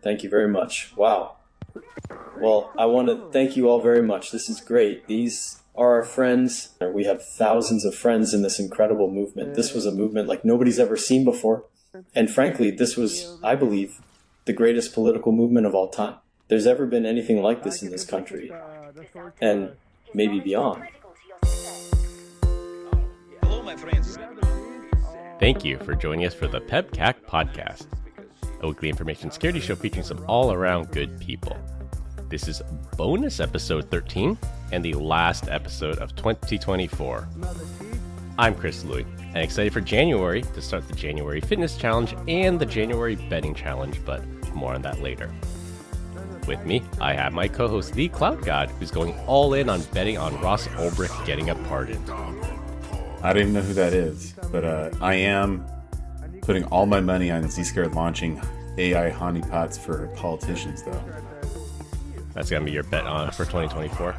Thank you very much. Wow. Well, I want to thank you all very much. This is great. These are our friends. We have thousands of friends in this incredible movement. This was a movement like nobody's ever seen before. And frankly, this was, I believe, the greatest political movement of all time. There's ever been anything like this in this country, and maybe beyond. Hello, my friends. Thank you for joining us for the PEBCAK Podcast, a weekly information security show featuring some all-around good people. This is bonus episode 13 and the last episode of 2024. I'm Chris Louie, and excited for January to start the January Fitness Challenge and the January Betting Challenge, but more on that later. With me, I have my co-host, the Cloud God, who's going all in on betting on Ross Ulbricht getting a pardon. I don't even know who that is, but I am putting all my money on Zscaler launching AI honeypots for politicians, though. That's going to be your bet on for 2024?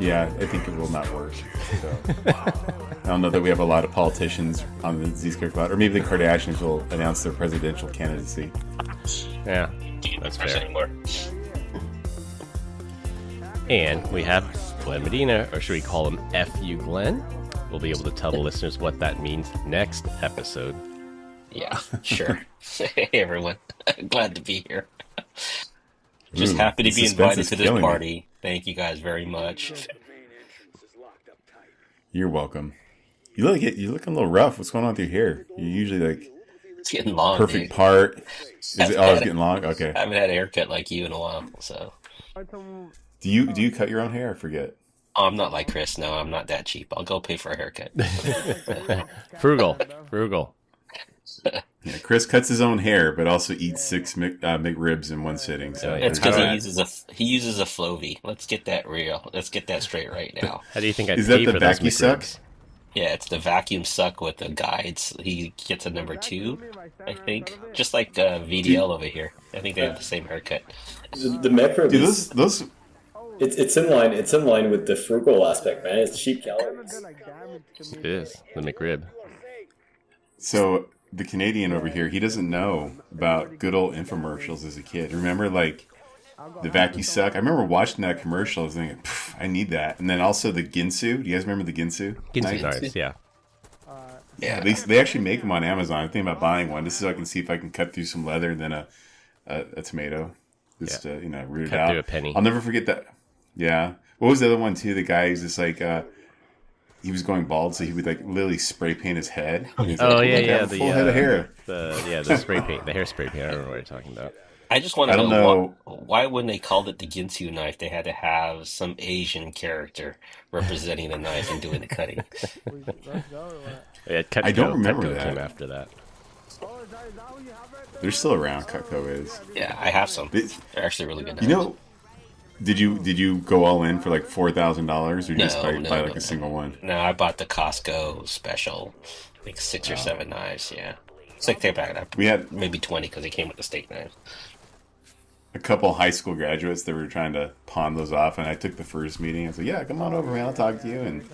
Yeah, I think it will not work. So. I don't know that we have a lot of politicians on the Zscaler cloud, or maybe the Kardashians will announce their presidential candidacy. Yeah, that's fair. Anymore. And we have Glenn Medina, or should we call him F.U. Glenn? We'll be able to tell the listeners what that means next episode. Yeah, sure. Hey, everyone. Glad to be here. Just happy to be invited to this party. Thank you guys very much. You're welcome. You're looking a little rough. What's going on with your hair? You're usually like it's getting long. Perfect part. Is it? Oh, it's getting long. Okay. I haven't had a haircut like you in a while, so. Do you cut your own hair? I forget. Oh, I'm not like Chris. No, I'm not that cheap. I'll go pay for a haircut. Frugal. Yeah, Chris cuts his own hair, but also eats 6 McRibs in one sitting. So it's because he uses a Flovey. Let's get that real. Let's get that straight right now. How do you think is that the vacuum suck? Yeah, it's the vacuum suck with the guides. He gets a number 2, I think. Just like VDL over here. I think they have the same haircut. The McRib those. It's in line. It's in line with the frugal aspect, man. It's cheap calories. It is the McRib. So the Canadian over here, he doesn't know about good old infomercials as a kid. Remember, like the vacuum suck. I remember watching that commercial. I was thinking, I need that. And then also the Ginsu. Do you guys remember the Ginsu? Ginsu knives, yeah. Yeah, they actually make them on Amazon. I'm thinking about buying one. This is so I can see if I can cut through some leather than a tomato. Just root it out. Through a penny. I'll never forget that. Yeah. What was the other one too? The guy who's just like he was going bald, so he would like literally spray paint his head. The full head of hair. The spray paint, the hair spray paint. I don't know what you're talking about. I just want to know why when they called it the Ginsu knife, they had to have some Asian character representing the knife and doing the cutting. I don't remember that. Came after that. They're still around. Cutco is. Yeah, I have some. They're actually really good knives. You know. Did you go all in for like $4,000 or just buy a single one? No, I bought the Costco special, like 6 or 7 knives. Yeah, it's like we had maybe 20 because they came with the steak knives. A couple high school graduates that were trying to pawn those off, and I took the first meeting. I was like, "Yeah, come on over, man. I'll talk to you." And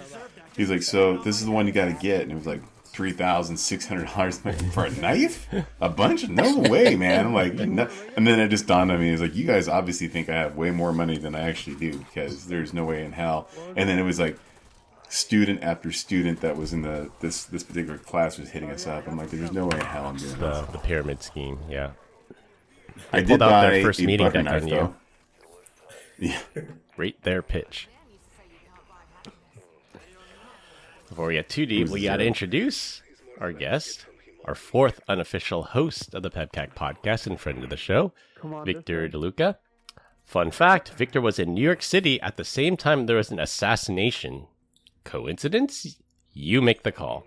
he's like, "So this is the one you got to get," and it was like $3,600 for a knife? A bunch? No way, man. I'm like, no. And then it just dawned on me. It's like, you guys obviously think I have way more money than I actually do because there's no way in hell. And then it was like student after student that was in this particular class was hitting us up. I'm like, there's no way in hell I'm doing this. The pyramid scheme, yeah. I did buy their first a meeting butter deck knife, on though. You. Yeah. Rate their pitch. Before we get too deep, we got to introduce our guest, our 4th unofficial host of the PEBCAK Podcast and friend of the show, Victor DeLuca. Fun fact, Victor was in New York City at the same time there was an assassination. Coincidence? You make the call.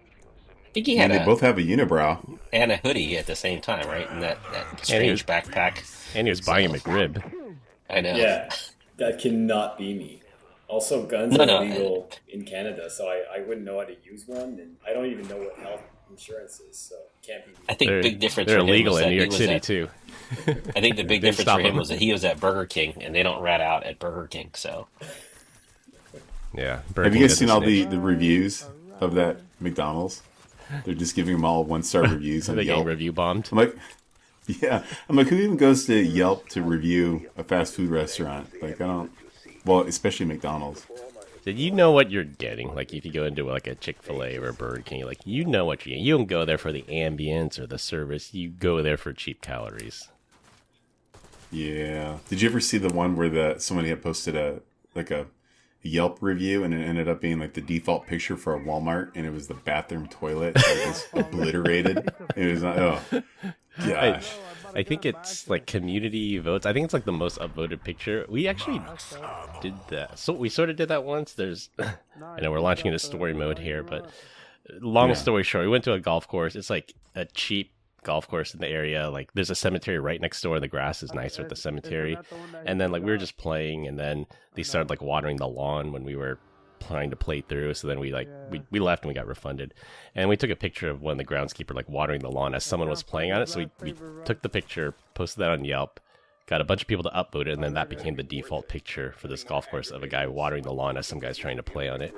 I think he had they both have a unibrow. And a hoodie at the same time, right? And that strange backpack. And he was buying a McRib. I know. Yeah, that cannot be me. Also, guns are illegal in Canada, so I wouldn't know how to use one, and I don't even know what health insurance is, so it can't be me. I think the big difference they're for him illegal was in New York City, too. I think the big difference for him was that he was at Burger King, and they don't rat out at Burger King, so. Yeah. Have you guys seen all the reviews of that McDonald's? They're just giving them all 1-star reviews. They're getting review bombed. I'm like, Yeah. I'm like, who even goes to Yelp to review a fast food restaurant? Like, I don't. Well, especially McDonald's. Did you know what you're getting? Like, if you go into like a Chick-fil-A or a Burger King, like, you know what you're getting. You don't go there for the ambience or the service. You go there for cheap calories. Yeah. Did you ever see the one where somebody had posted a Yelp review and it ended up being like the default picture for a Walmart and it was the bathroom toilet that was obliterated? It was gosh. I think it's like community votes. I think it's like the most upvoted picture. We actually did that. So we sort of did that once. I know we're launching into story mode here, but long story short, we went to a golf course. It's like a cheap golf course in the area. Like there's a cemetery right next door. The grass is nicer at the cemetery. And then like we were just playing and then they started like watering the lawn when we were trying to play through. So then we left and we got refunded. And we took a picture of one of the groundskeeper like watering the lawn as someone was playing on it. So we took the picture, posted that on Yelp, got a bunch of people to upvote it, and then that became the default picture for this golf course of a guy watering the lawn as some guy's trying to play on it.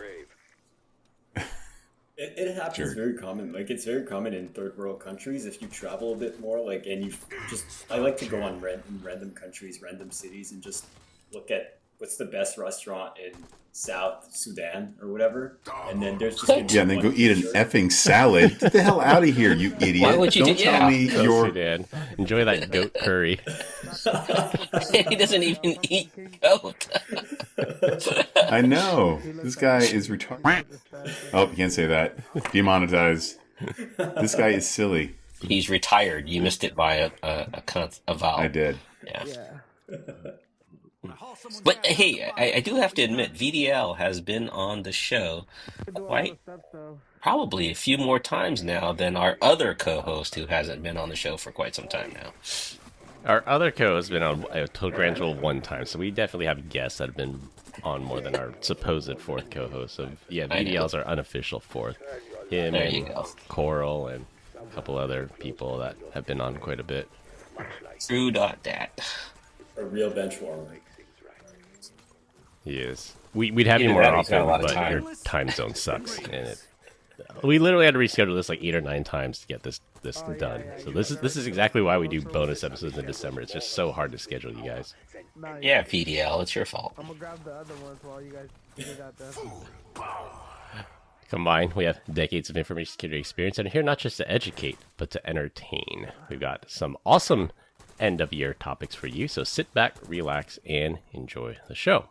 It happens very common. Like it's very common in third world countries. If you travel a bit more, like, and I like to go on random countries, random cities, and just look at what's the best restaurant in South Sudan or whatever. And then there's just and then go eat an effing salad. Get the hell out of here, you idiot! Why would you Don't tell me you're Sudan. Enjoy that goat curry. He doesn't even eat goat. I know. This guy is retarded. Oh, you can't say that. Demonetized. This guy is silly. He's retired. You missed it by a vowel. I did. Yeah. But hey, I do have to admit, VDL has been on the show probably a few more times now than our other co-host who hasn't been on the show for quite some time now. Our other co-host has been on a total grand total of one time, so we definitely have guests that have been on more than our supposed fourth co-host. So yeah, VDL's our unofficial fourth. Him There and you go. Coral and a couple other people that have been on quite a bit. True dat. a real bench warmer. He is. We'd have you more often, but your time zone sucks, and we literally had to reschedule this like 8 or 9 times to get this done. So this is exactly why we do bonus episodes in December. It's just so hard to schedule, you guys. Yeah, VDL, it's your fault. I'm gonna grab the other ones while you guys get out there. Combined, we have decades of information security experience, and are here not just to educate, but to entertain. We've got some awesome end-of-year topics for you, so sit back, relax, and enjoy the show.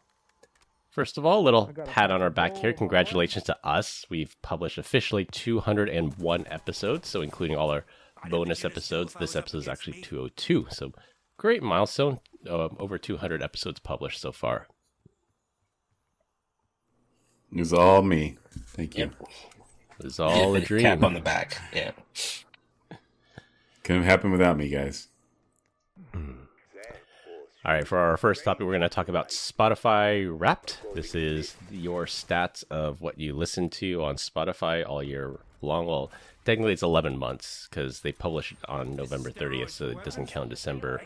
First of all, a little pat on our back here. Congratulations to us. We've published officially 201 episodes, so including all our bonus episodes. This episode is actually 202, so great milestone. Over 200 episodes published so far. It was all me. Thank you. Yep. It was all a dream. Cap on the back, yeah. Couldn't have happened without me, guys. All right, for our first topic, we're going to talk about Spotify Wrapped. This is your stats of what you listen to on Spotify all year long. Well, technically it's 11 months because they publish it on November 30th, so it doesn't count December.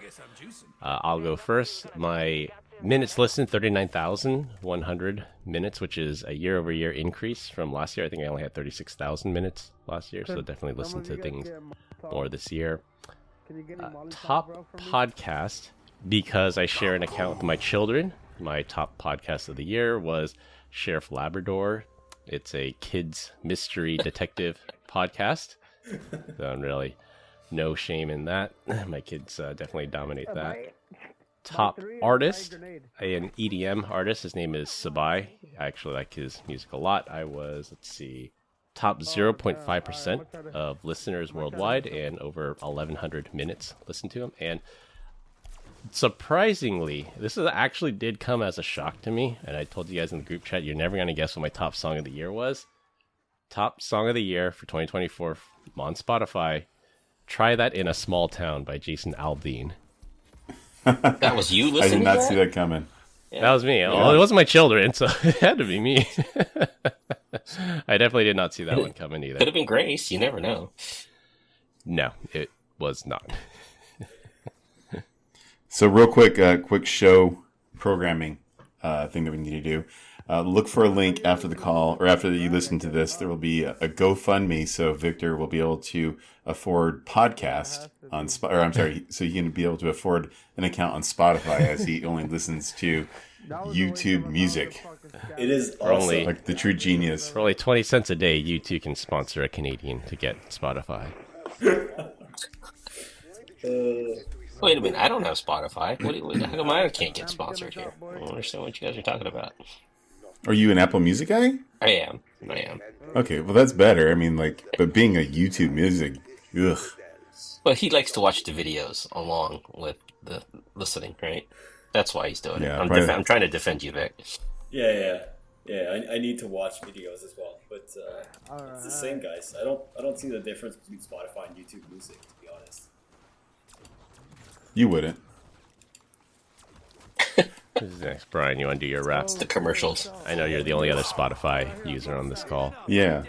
I'll go first. My minutes listened, 39,100 minutes, which is a year-over-year increase from last year. I think I only had 36,000 minutes last year, so definitely listen to things more this year. Top podcast. Because I share an account with my children, my top podcast of the year was Sheriff Labrador. It's a kids mystery detective podcast. So I'm really no shame in that. My kids definitely dominate that. Top artist, an EDM artist. His name is Sabai. I actually like his music a lot. I was, top 0.5% of listeners worldwide and over 1,100 minutes listened to him. And surprisingly, this actually did come as a shock to me, and I told you guys in the group chat, you're never going to guess what my top song of the year was. Top song of the year for 2024 on Spotify, Try That in a Small Town by Jason Aldean. That was you listening I did not to see that coming. Yeah. That was me. Yeah. Well, it wasn't my children, so it had to be me. I definitely did not see that one coming either. Could have been Grace, you never know. No, it was not. So real quick, quick show programming thing that we need to do. look for a link after the call or after you listen to this. There will be a GoFundMe, so Victor will be able to afford podcast on so he can be able to afford an account on Spotify as he only listens to YouTube music. It is awesome. Like the true genius. For only 20 cents a day, you too can sponsor a Canadian to get Spotify. Wait a minute, I don't have Spotify. How come I can't get sponsored here? I don't understand what you guys are talking about. Are you an Apple Music guy? I am. Okay, well that's better. I mean, but being a YouTube music, ugh. Well, he likes to watch the videos along with the listening, right? That's why he's doing it. I'm trying to defend you, Vic. Yeah. I need to watch videos as well, but it's the same, guys. I don't see the difference between Spotify and YouTube Music, to be honest. You wouldn't. Who's next, Brian? You want to do your rap? The commercials. I know you're the only other Spotify user on this call. Yeah.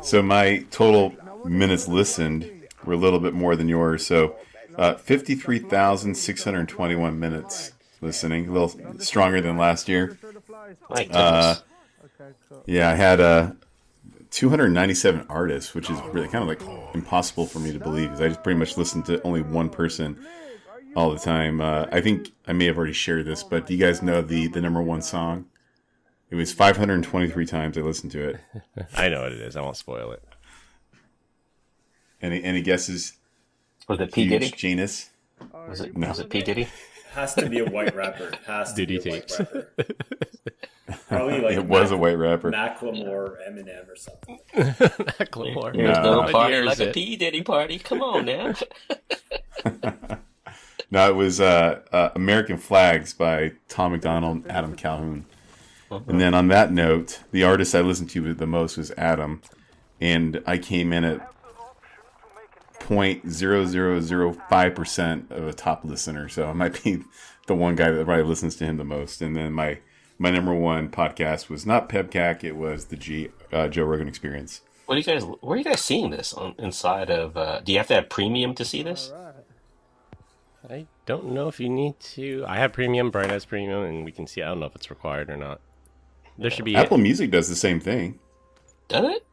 So my total minutes listened were a little bit more than yours. So 53,621 minutes listening, a little stronger than last year. My goodness. Yeah, I had 297 artists, which is really kind of like impossible for me to believe because I just pretty much listened to only one person all the time. I think I may have already shared this, but do you guys know the number one song? It was 523 times I listened to it. I know what it is. I won't spoil it. Any guesses? Was it P. Diddy? Genius? Was it P. Diddy? Has to be a white rapper. Diddy tapes. Probably like It was a white rapper. Macklemore, Eminem, or something. Macklemore. There's no party Here's like a it. P. Diddy party. Come on now. No, it was American Flags by Tom McDonald and Adam Calhoun. And then on that note, the artist I listened to the most was Adam. And I came in at 0.0005% of a top listener. So I might be the one guy that probably listens to him the most. And then my number one podcast was not PEBCAK. It was the Joe Rogan Experience. Where are you guys seeing this inside of? Do you have to have premium to see this? I don't know if you need to. I have premium. Brian has premium, and we can see. I don't know if it's required or not. There should be Apple Music does the same thing. Does it?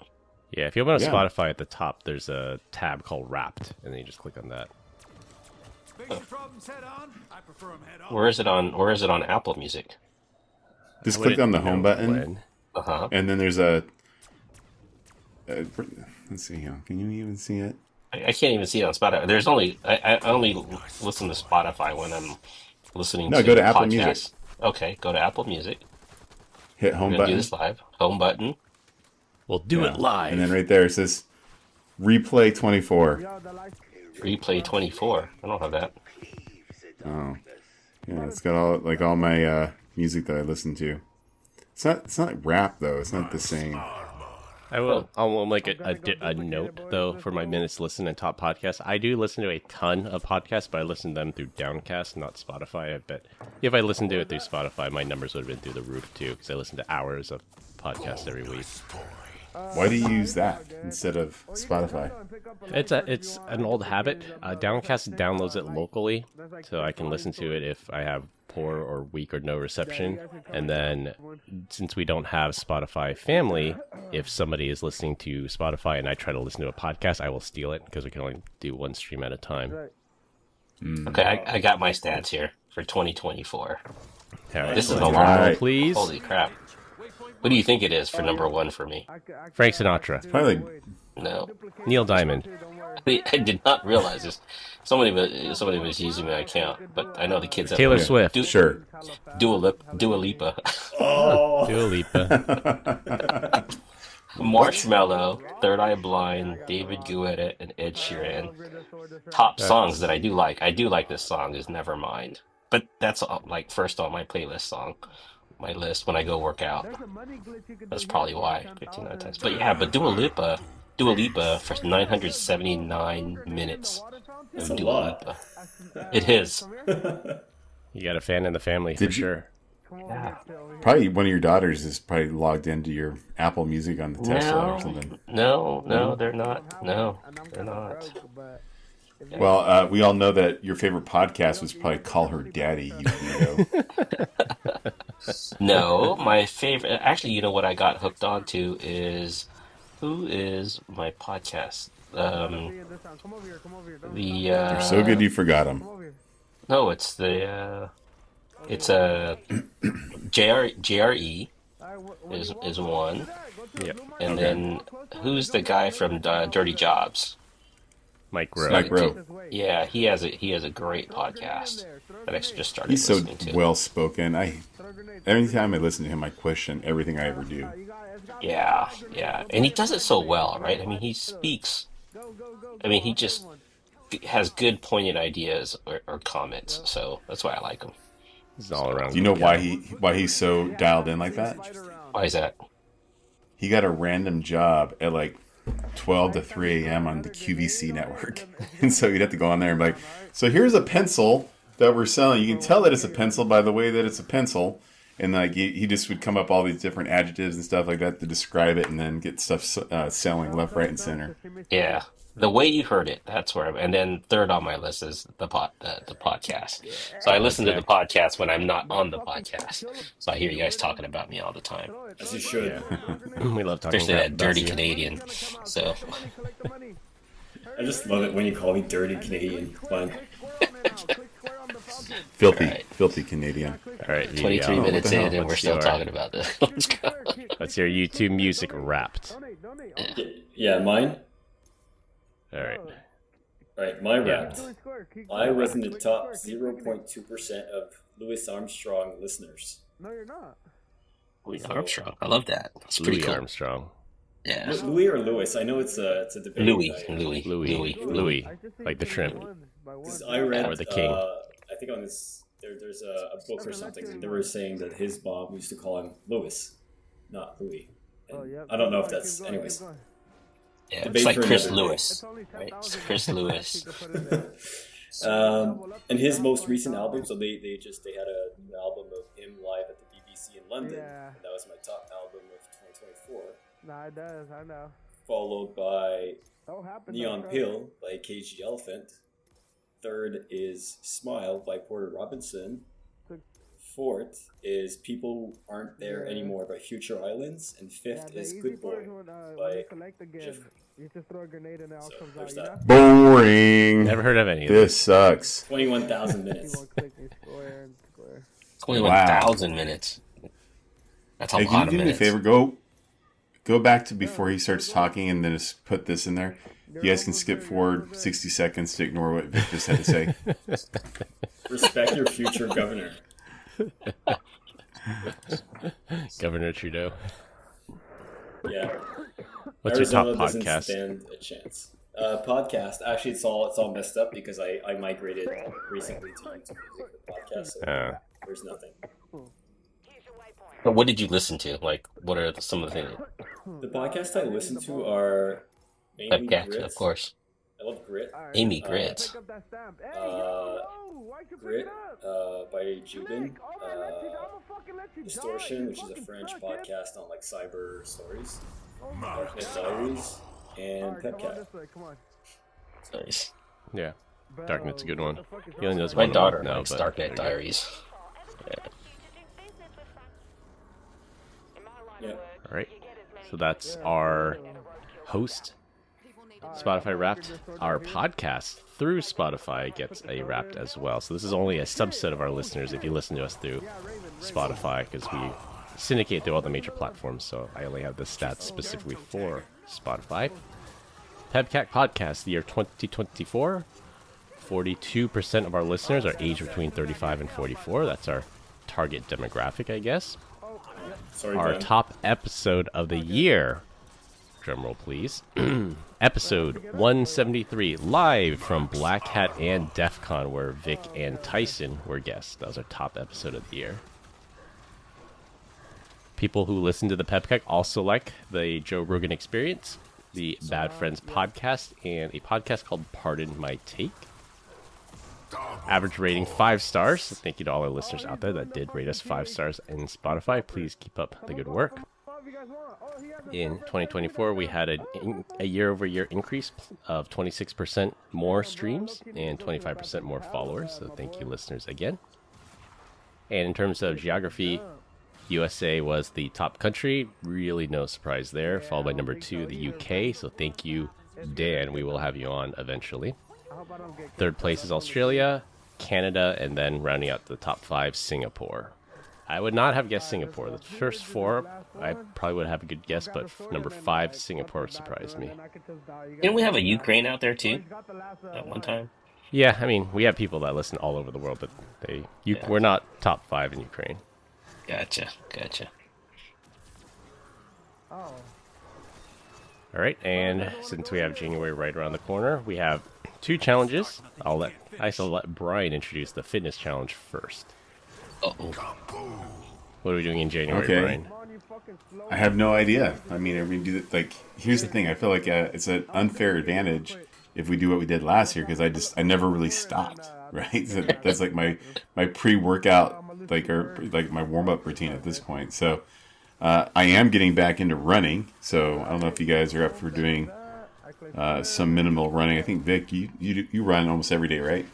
Yeah, if you open up Yeah. Spotify at the top, there's a tab called Wrapped, and then you just click on that. Where is it on Apple Music? Just I click on the wouldn't home know button, when. and then there's a let's see here. Can you even see it? I can't even see it on Spotify. I only listen to Spotify when I'm listening. No, to go to Apple podcasts. Music. Okay, go to Apple Music. Hit home We're gonna do button. this live. Home button. We'll do Yeah. it live. And then right there it says replay 24. Replay 24. I don't have that. Oh, yeah, it's got all my music that I listen to. It's not rap though. It's not the same. I'll make a note though for my minutes listen and top podcasts. I do listen to a ton of podcasts, but I listen to them through Downcast, not Spotify. I bet if I listened to it through Spotify, my numbers would have been through the roof too, because I listen to hours of podcasts every week. Why do you use that instead of Spotify? It's an old habit. Downcast downloads it locally, so I can listen to it if I have poor or weak or no reception. And then, since we don't have Spotify family, if somebody is listening to Spotify and I try to listen to a podcast, I will steal it because we can only do one stream at a time. Okay, I got my stats here for 2024. All right, This is a drum lot. roll, please. Holy crap! What do you think it is for number one for me? Frank Sinatra, Probably like, No, Neil Diamond, I did not realize this. Somebody was using my account, but I know the kids. Taylor have Swift, sure. Dua Lipa, Oh, Dua Lipa, Marshmello, Third Eye Blind, David Guetta, and Ed Sheeran. Top songs that I do like. I do like this song is Nevermind, but that's like first on my playlist song, my list when I go work out. That's probably why 59 times. But yeah, but Dua Lipa for 979 minutes that's of a Dua lot. Lipa. It is. you got a fan in the family for Did you- sure. Yeah. Probably one of your daughters is probably logged into your Apple Music on the Tesla or something. No, they're not. No, they're not. Well, we all know that your favorite podcast was probably Call Her Daddy, you weirdo. No, my favorite. Actually, you know what I got hooked onto is who is my podcast? Come over here. Come over here. The They're so good you forgot them. Come over here. no, it's a JRE is one, Yep. and Okay. then who's the guy from Dirty Jobs? Mike Rowe. Mike Rowe. Yeah, he has a great podcast that I just started He's so listening to. well spoken. Every time I listen to him, I question everything I ever do. Yeah, yeah, and he does it so well, right? I mean, he speaks. I mean, he just has good, poignant ideas or comments, so that's why I like him. He's all around. Do you know good why guy. why he's so dialed in like that? Why is that? He got a random job at like 12 to 3 a.m. on the QVC network. And so you'd have to go on there and be like, so here's a pencil that we're selling. You can tell that it's a pencil by the way that it's a pencil. And like he just would come up all these different adjectives and stuff like that to describe it, and then get stuff selling left, right, and center. Yeah, the way you heard it, that's where. And then third on my list is the podcast. So I listen to the podcast when I'm not on the podcast. So I hear you guys talking about me all the time, As you should. We love talking especially about that dirty you. Canadian. So I just love it when you call me dirty Canadian. Fine. Filthy Canadian. All right, 23 Vito, minutes the hell? in, and we're What's still your- talking about this. Let's go. Let's hear YouTube music wrapped. Yeah, mine? All right. Right, my Yeah. Wrapped. I was in the top 0.2% of Louis Armstrong listeners. No, you're not. Louis Armstrong. I love that. It's pretty Louis cool. Armstrong. Yeah. Louis or Louis? I know it's a debate. Louis. Like the shrimp. 'Cause I read, Or the king. I think on this, there's a book or something, and they were saying that his mom used to call him Louis, not Louis. And I don't know if that's, anyways. Yeah, Debate it's like for Chris another day. Lewis, right? It's Chris Lewis. And his most recent album, so they had a new album of him live at the BBC in London, Yeah. and that was my top album of 2024, Nah, it does. I know. followed by Don't happen. Neon Pill by KG Elephant. Third is Smile by Porter Robinson. Fourth is People Aren't There Yeah. Anymore by Future Islands. And fifth is Good Boy by Jeffrey. You just throw a grenade and it all So comes there's out. that. Boring. Never heard of any of This sucks. 21,000 You minutes. won't click me square and square. 21,000 minutes. That's a Hey, lot can of you do me a minutes. favor? Go back to before he starts talking and then just put this in there. You guys can skip forward 60 seconds to ignore what Vic just had to say. Respect your future governor. Governor Trudeau. Yeah. What's Arizona your top doesn't podcast? stand a chance. Podcast. Actually, it's all messed up because I migrated recently to YouTube Music for podcast. So there's nothing. But what did you listen to? Like, what are some of the things? The podcasts I listen to are mainly PEBCAK, Grits. of course. I love Grit. Amy Grits. Pick up that stamp. Hey, Uh, why'd you pick Grit it up? by Jubin. I'ma fucking let you Distortion, die, which is a fucking French suck, podcast on like cyber stories. Oh my Darknet God. Diaries and Alright, come on PEBCAK. this way, come on. Nice. Yeah. Bro, Darknet's a good one. what the fuck is He only wrong knows with My one you? daughter No, likes but Darknet there you go. Diaries. Yeah. All right. So that's our host, Spotify Wrapped. Our podcast through Spotify gets a Wrapped as well. So this is only a subset of our listeners if you listen to us through Spotify, because we syndicate through all the major platforms. So I only have the stats specifically for Spotify. PEBCAK Podcast, the year 2024. 42% of our listeners are aged between 35 and 44. That's our target demographic, I guess. Sorry, Our Dan. top episode of the year, drumroll please, episode 173, live from Black Hat and DEF CON, where Vic and Tyson were guests. That was our top episode of the year. People who listen to the PEBCAK also like the Joe Rogan Experience, the Bad Friends podcast, and a podcast called Pardon My Take. Average rating 5 stars. So thank you to all our listeners out there that did rate us 5 stars in Spotify. Please keep up the good work. In 2024, we had a year-over-year increase of 26% more streams and 25% more followers. So thank you, listeners, again. And in terms of geography, USA was the top country. Really no surprise there. Followed by number 2, the UK. So thank you, Dan. We will have you on eventually. Third place is Australia, Canada, and then rounding out the top 5, Singapore. I would not have guessed Singapore. The first 4, I probably would have a good guess, but number 5, Singapore, surprised me. Didn't we have a Ukraine out there too at one time? Yeah, I mean, we have people that listen all over the world, but we're not top 5 in Ukraine. Gotcha. All right, and since we have January right around the corner, we have 2 challenges. I'll let Brian introduce the fitness challenge first. What are we doing in January, Brian? I have no idea. I mean, we do like. Here's the thing. I feel like it's an unfair advantage if we do what we did last year because I never really stopped. Right. So that's like my pre-workout like my warm-up routine at this point. So I am getting back into running. So I don't know if you guys are up for doing some minimal running. I think Vic, you run almost every day, right?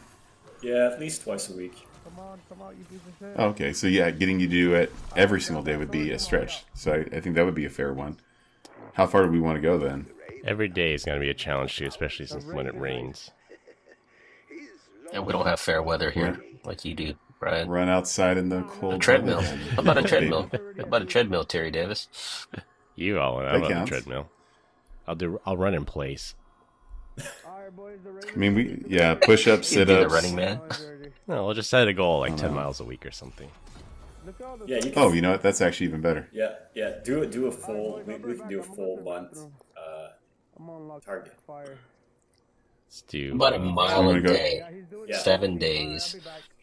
Yeah, at least twice a week. Okay, so yeah, getting you to do it every single day would be a stretch. So I think that would be a fair one. How far do we want to go then? Every day is going to be a challenge too, especially since when it rains. And we don't have fair weather here like you do, Brian. Run outside in the cold. A treadmill. How about a treadmill? How about a treadmill, Terry Davis? You all know about the treadmill. I'll run in place. I mean, push-ups, sit-ups. The running man. No, we'll just set a goal like 10 miles a week or something. Yeah. You know what? That's actually even better. Yeah. Do a full. We can do a full month target. Let's do about a mile a day, Yeah. 7 days.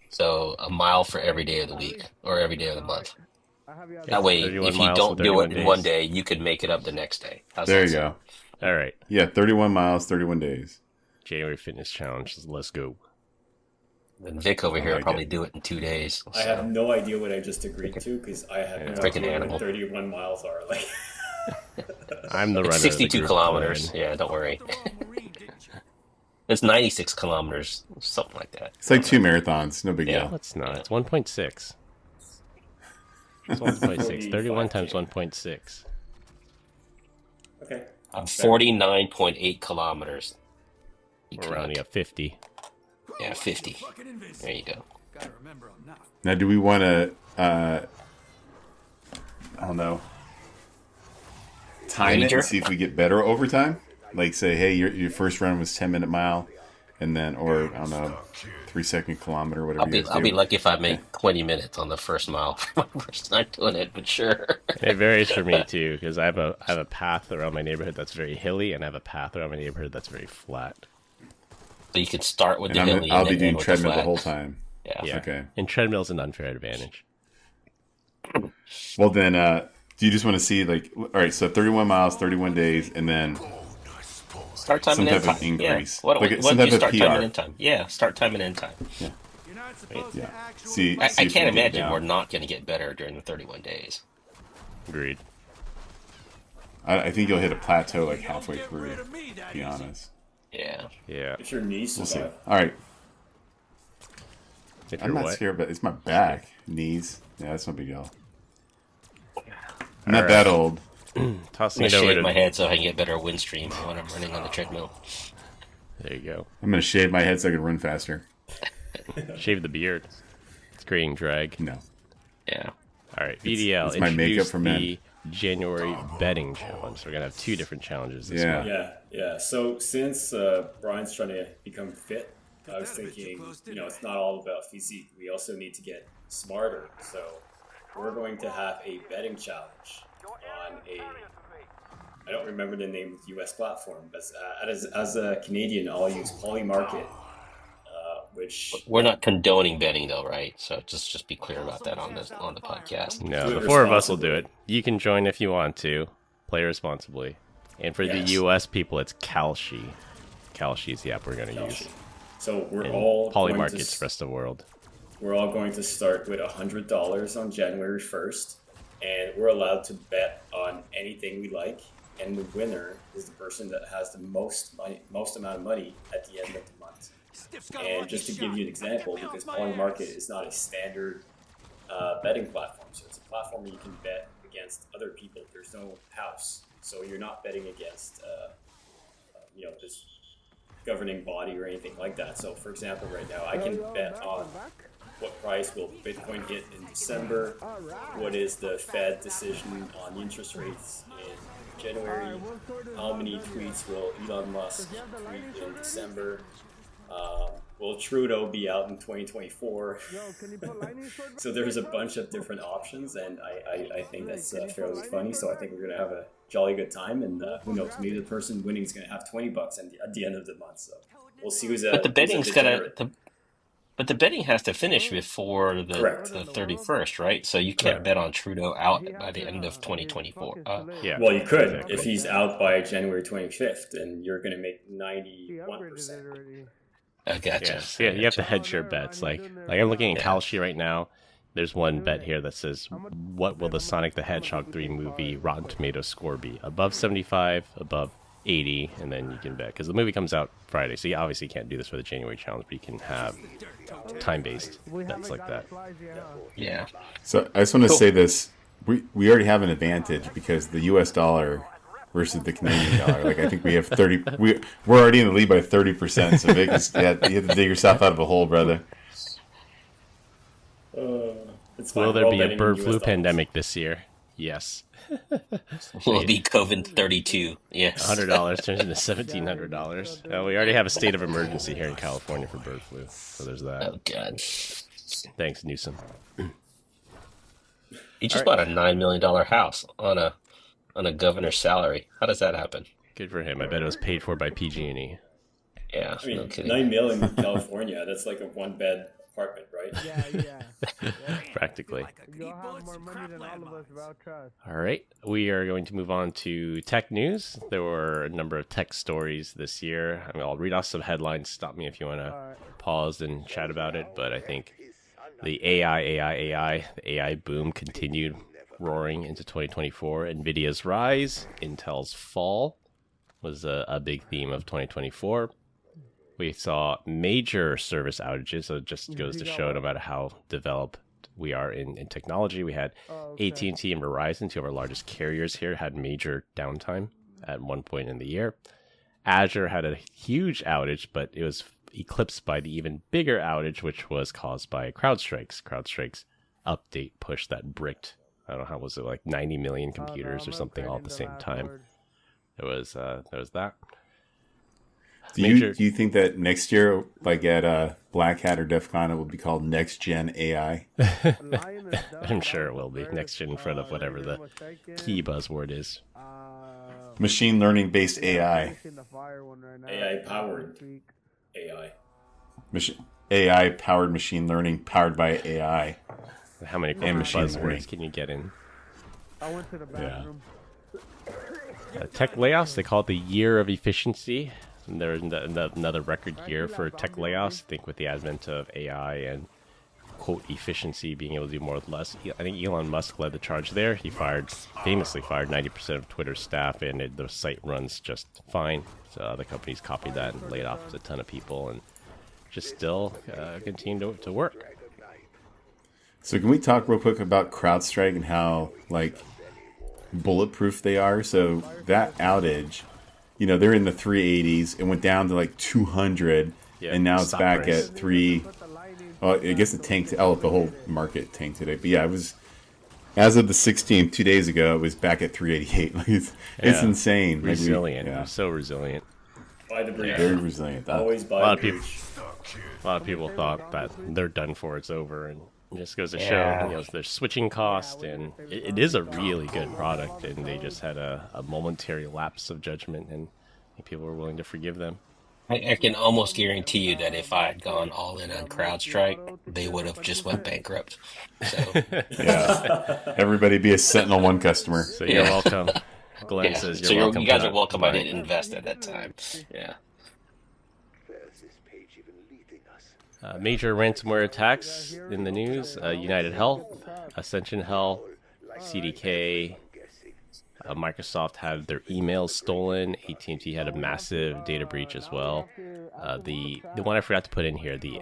So a mile for every day of the week or every day of the month. That way, if you don't do it in one day, you could make it up the next day. There you go. All right. Yeah, 31 miles, 31 days. January Fitness Challenge. Let's go. And Vic over here will probably do it in 2 days. So. I have no idea what I just agreed to because I have no idea what 31 miles are. Like, I'm the runner. It's 62 kilometers. Yeah, don't worry. It's 96 kilometers, something like that. It's like 2 marathons. No big deal. It's not. It's 1.6. It's 1.6. 31 times 1.6. Okay. 49.8 kilometers. We're rounding up 50. Yeah, 50. There you go. Now, do we want to, I don't know, time it and see if we get better over time? Like, say, hey, your first run was 10-minute mile, and then, or, I don't know, 3-second kilometer, whatever I'll be lucky if I make 20 minutes on the first mile for my first time doing it, but sure. It varies for me, too, because I have a path around my neighborhood that's very hilly, and I have a path around my neighborhood that's very flat. So you can start with the hilly. I'll be doing treadmill the whole time. Yeah. Okay. And treadmill's an unfair advantage. Well, then, do you just want to see, like, all right, so 31 miles, 31 days, and then start time some and type end of time. increase. Yeah. What like do some you type start of time PR. and end time? Yeah, start time and end time. Yeah. Yeah. I See can't imagine we're not going to get better during the 31 days. Agreed. I think you'll hit a plateau like halfway through, to be honest. Yeah. Yeah. If your knees We'll see. survive. All right. If I'm you're not what? scared, but it's my back, knees. Yeah, that's no big deal. I'm All not that old. Tossing I'm it going to over shave my to... head so I can get better windstream when I'm running on the treadmill. There you go. I'm going to shave my head so I can run faster. Shave the beard. It's creating drag. No. Yeah. All right, VDL. it's my makeup introduce for men. the January betting challenge. So we're going to have 2 different challenges this Yeah. month. Yeah. So since Brian's trying to become fit, I was thinking, it's not all about physique. We also need to get smarter. So we're going to have a betting challenge on I don't remember the name of the US platform, but as a Canadian, I'll use Polymarket, which... We're not condoning betting, though, right? So just be clear about that on the podcast. No, Do it the 4 of us will do responsibly. it. You can join if you want to. Play responsibly. And for Yes. the US people, it's Kalshi. Kalshi is the app we're going to use. So we're And all going Polymarket's to... rest of the world. We're all going to start with $100 on January 1st, and we're allowed to bet on anything we like, and the winner is the person that has the most amount of money at the end of the month. And just to give you an example, because Polymarket is not a standard betting platform. So it's a platform where you can bet against other people. There's no house, so you're not betting against this governing body or anything like that. So for example, right now I can bet on what price will Bitcoin hit in December, what is the Fed decision on interest rates in January, how many tweets will Elon Musk tweet in December, will Trudeau be out in 2024? So there's a bunch of different options, and I think that's fairly funny. So I think we're going to have a jolly good time, and who knows, maybe the person winning is going to have $20 at the end of the month. So we'll see who's But the betting's gonna. But the betting has to finish before the 31st, right? So you can't bet on Trudeau out by the end of 2024. Yeah. Well, you could if he's out by January 25th, and you're going to make 91%. I gotcha. Yeah, you have to hedge your bets. Like I'm looking at Kalshi right now. There's one bet here that says, what will the Sonic the Hedgehog 3 movie Rotten Tomatoes score be? Above 75, above 80, and then you can bet. Because the movie comes out Friday, so you obviously can't do this for the January challenge, but you can have time-based bets like that. Yeah. So I just want to say this. We already have an advantage because the U.S. dollar versus the Canadian dollar. Like I think we have 30. We're already in the lead by 30%. So Vegas, you have to dig yourself out of a hole, brother. Will there be a bird flu pandemic this year? Yes. Will it be COVID-32? Yes. $100 turns into $1,700. We already have a state of emergency here in California for bird flu, so there's that. Oh God. Thanks, Newsom. He just bought a $9 million house on a governor's salary. How does that happen? Good for him. I bet it was paid for by PG&E. Yeah, I mean, no kidding. $9 million in California, that's like a one-bed apartment, right? Yeah. Practically. You'll have more money than all of us without trust. All right. We are going to move on to tech news. There were a number of tech stories this year. I mean, I'll read off some headlines. Stop me if you want to pause and chat about it. But I think the the AI boom continued roaring into 2024. NVIDIA's rise, Intel's fall was a big theme of 2024. We saw major service outages, so it just goes to show no matter how developed we are in technology. We had AT&T and Verizon, two of our largest carriers here, had major downtime at one point in the year. Azure had a huge outage, but it was eclipsed by the even bigger outage, which was caused by CrowdStrike's. CrowdStrike's update push that bricked, I don't know, how was it, like 90 million computers or something all at the same time. There was that. Do you think that next year, like at Black Hat or DEF CON, it will be called Next Gen AI? I'm sure it will be. Next gen in front of whatever the key buzzword is. Machine learning based AI. AI powered AI. AI powered machine learning powered by AI. How many buzzwords can you get in? I went to the bathroom. Tech layoffs, they call it the year of efficiency. And there's another record year for tech layoffs. I think with the advent of AI and quote efficiency, being able to do more with less. I think Elon Musk led the charge there. He famously fired 90% of Twitter's staff, and the site runs just fine. So other companies copied that and laid off a ton of people, and just still continue to work. So can we talk real quick about CrowdStrike and how like bulletproof they are? So that outage, you know, they're in the 380s. It went down to like 200, and now it's back at 3. Well, I guess it tanked. Oh, the whole market tanked today. But yeah, it was as of the 16th, 2 days ago. It was back at 388. Like it's insane. Resilient. Like so resilient. Buy the breach. Very resilient. Always buy the breach. A lot of people thought that they're done for. It's over, and it just goes to show, you know, there's switching cost, and it is a really good product, and they just had a momentary lapse of judgment, and people were willing to forgive them. I can almost guarantee you that if I had gone all in on CrowdStrike, they would have just went bankrupt. So yeah, everybody be a Sentinel One customer. So you're welcome. Glenn says you're welcome. You guys are welcome. I didn't invest at that time. Yeah. Major ransomware attacks in the news. United Health, Ascension Health, CDK, Microsoft had their emails stolen. AT&T had a massive data breach as well. The one I forgot to put in here, the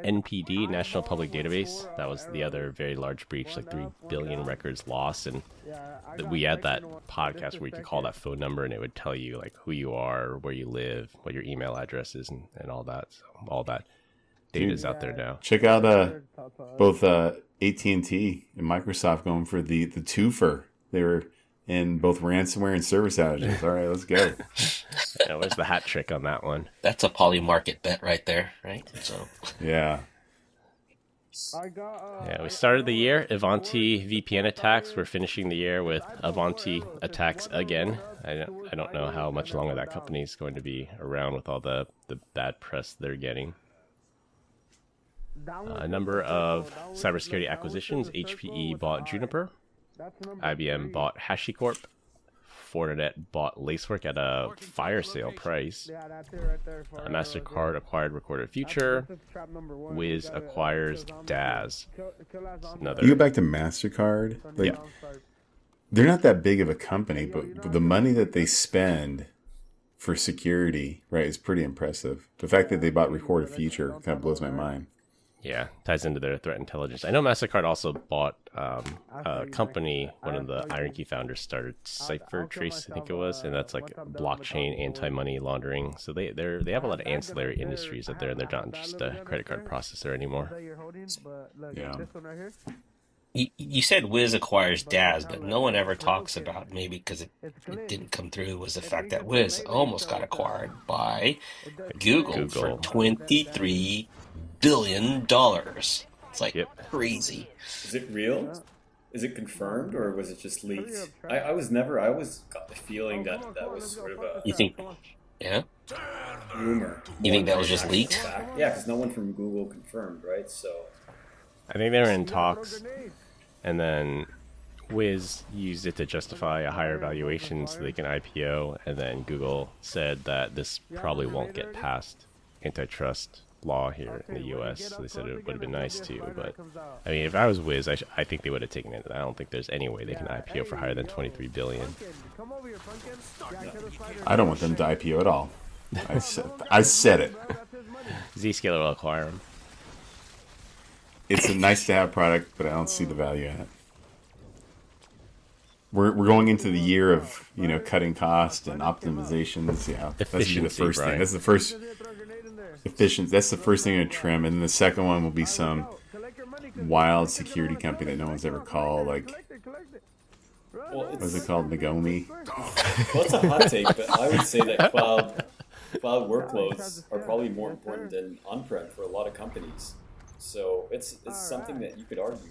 NPD, National Public Database. That was the other very large breach, like 3 billion records lost. And we had that podcast where you could call that phone number and it would tell you like who you are, where you live, what your email address is, and all that. So all that data is out there now. Check out both AT&T and Microsoft going for the twofer. They were in both ransomware and service outages. All right, let's go. Yeah, where's the hat trick on that one? That's a poly market bet right there, right? So Yeah. Yeah, we started the year Ivanti VPN attacks. We're finishing the year with Ivanti attacks again. I don't know how much longer that company is going to be around with all the bad press they're getting. A number of cybersecurity acquisitions. HPE bought Juniper. IBM bought HashiCorp. Fortinet bought Lacework at a fire sale price. MasterCard acquired Recorded Future. Wiz acquires DAS. You go back to MasterCard. Like, they're not that big of a company, but the money that they spend for security, right, is pretty impressive. The fact that they bought Recorded Future kind of blows my mind. Yeah, ties into their threat intelligence. I know MasterCard also bought a company, one of the IronKey founders started CipherTrace, I think it was, and that's like blockchain anti-money laundering. So they have a lot of ancillary industries out there, and they're not just a credit card processor anymore. Yeah. You said Wiz acquires DAS, but no one ever talks about, maybe because it didn't come through, was the fact that Wiz almost got acquired by Google. For $23 billion. It's like crazy. Is it real? Is it confirmed, or was it just leaked? I always got the feeling that was sort of a You think? Yeah. rumor. You think that was just leaked? Yeah, because no one from Google confirmed, right? So I think they were in talks, and then Wiz used it to justify a higher valuation so they can IPO, and then Google said that this probably won't get past antitrust law here in the U.S. So they said it would have been nice to, but I mean, if I was Wiz, I think they would have taken it. I don't think there's any way they can IPO for higher than $23 billion. I don't want them to IPO at all. I said it. Zscaler will acquire them. It's a nice to have product, but I don't see the value in it. We're going into the year of cutting cost and optimizations. Yeah, that's gonna be the first thing. That's the first efficient. That's the first thing to trim, and then the second one will be some wild security company that no one's ever called. Like, what's it called? Nagomi. Well, it's a hot take, but I would say that cloud workloads are probably more important than on-prem for a lot of companies. So it's something that you could argue.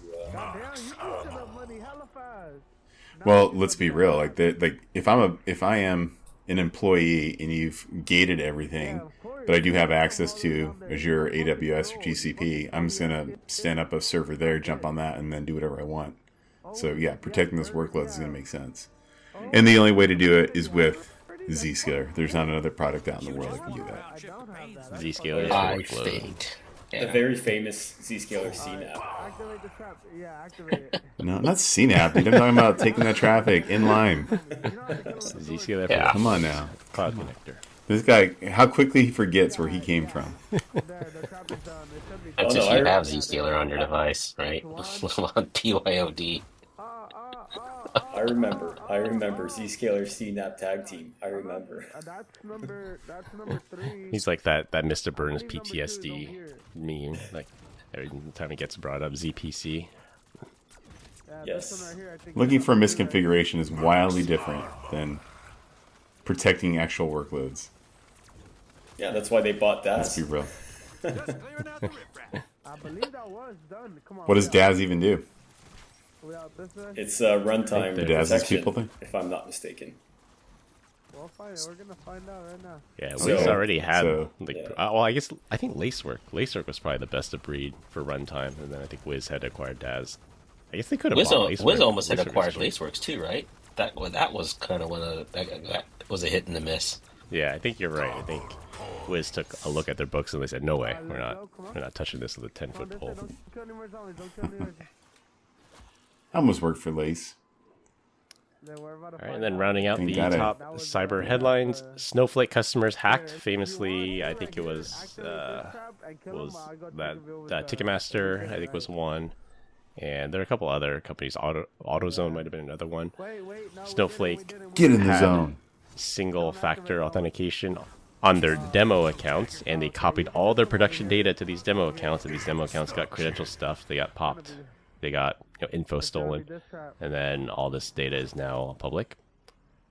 Well, let's be real. Like if I am an employee and you've gated everything, but I do have access to Azure, AWS, or GCP, I'm just gonna stand up a server there, jump on that, and then do whatever I want. So yeah, protecting those workloads is gonna make sense. And the only way to do it is with Zscaler. There's not another product out in the world that can do that. Zscaler is I for workload. think. The very famous Zscaler CNAP. No, not CNAP. Dude. I'm talking about taking that traffic in line. Zscaler. Yeah. Come on now. Cloud connector. This guy, how quickly he forgets where he came from. That's if you have Zscaler on your device, right? On PYOD. I remember Zscaler CNAP tag team. I remember. That's number 3. He's like that Mr. Burns PTSD meme. Like every time it gets brought up, ZPC. Yes. Looking for a misconfiguration is wildly different than protecting actual workloads. Yeah, that's why they bought Let's that. be real. I believe that was done. Come on. What does DAS even do? It's runtime The DAS protection, people thing? if I'm not mistaken. We'll find it. We're gonna find out right now. Yeah, So- Wiz already had Yeah. well, I think Lacework. Lacework was probably the best of breed for runtime, and then I think Wiz had acquired DAS. I guess they could have bought Lacework. Wiz almost had Lacework acquired was- Laceworks too, right? That was kind of one of that was a hit and a miss. Yeah, I think you're right. I think Wiz took a look at their books and they said, "No way, we're not touching this with a 10-foot pole." Don't kill any more zombies. Don't kill any more. I almost worked for Lace. All right, and then rounding out the Got it. top cyber headlines, Snowflake customers hacked. Famously, I think it was that Ticketmaster, I think was one. And there are a couple other companies. AutoZone might have been another one. Snowflake Get in the had zone. single-factor authentication on their demo accounts, and they copied all their production data to these demo accounts, and these demo accounts got credential stuff. They got popped. They got info stolen, and then all this data is now public.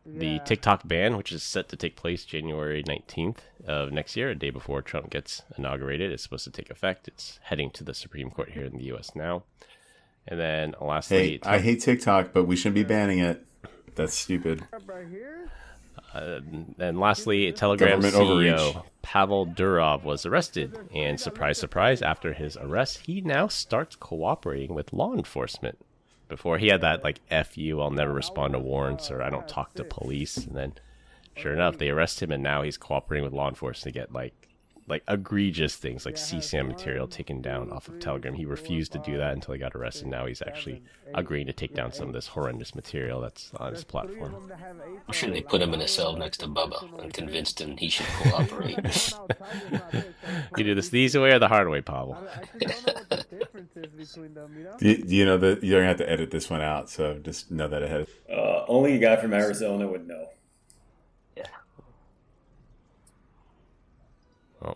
The TikTok ban, which is set to take place January 19th of next year, a day before Trump gets inaugurated, is supposed to take effect. It's heading to the Supreme Court here in the U.S. now. And then lastly... Hey, I hate TikTok, but we shouldn't be banning it. That's stupid. And lastly, Telegram Government CEO overreach. Pavel Durov was arrested. And surprise, surprise, after his arrest, he now starts cooperating with law enforcement. Before, he had that, like, F you, I'll never respond to warrants, or I don't talk to police. And then, sure enough, they arrest him, and now he's cooperating with law enforcement to get, like egregious things like CSAM material taken down off of Telegram. He refused to do that until he got arrested. Now he's actually agreeing to take down some of this horrendous material that's on his platform. I'm sure they put him in a cell next to Bubba and convinced him he should cooperate. You do this the easy way or the hard way, Pavel? Do you know that you don't have to edit this one out, so just know that ahead. Only a guy from Arizona would know.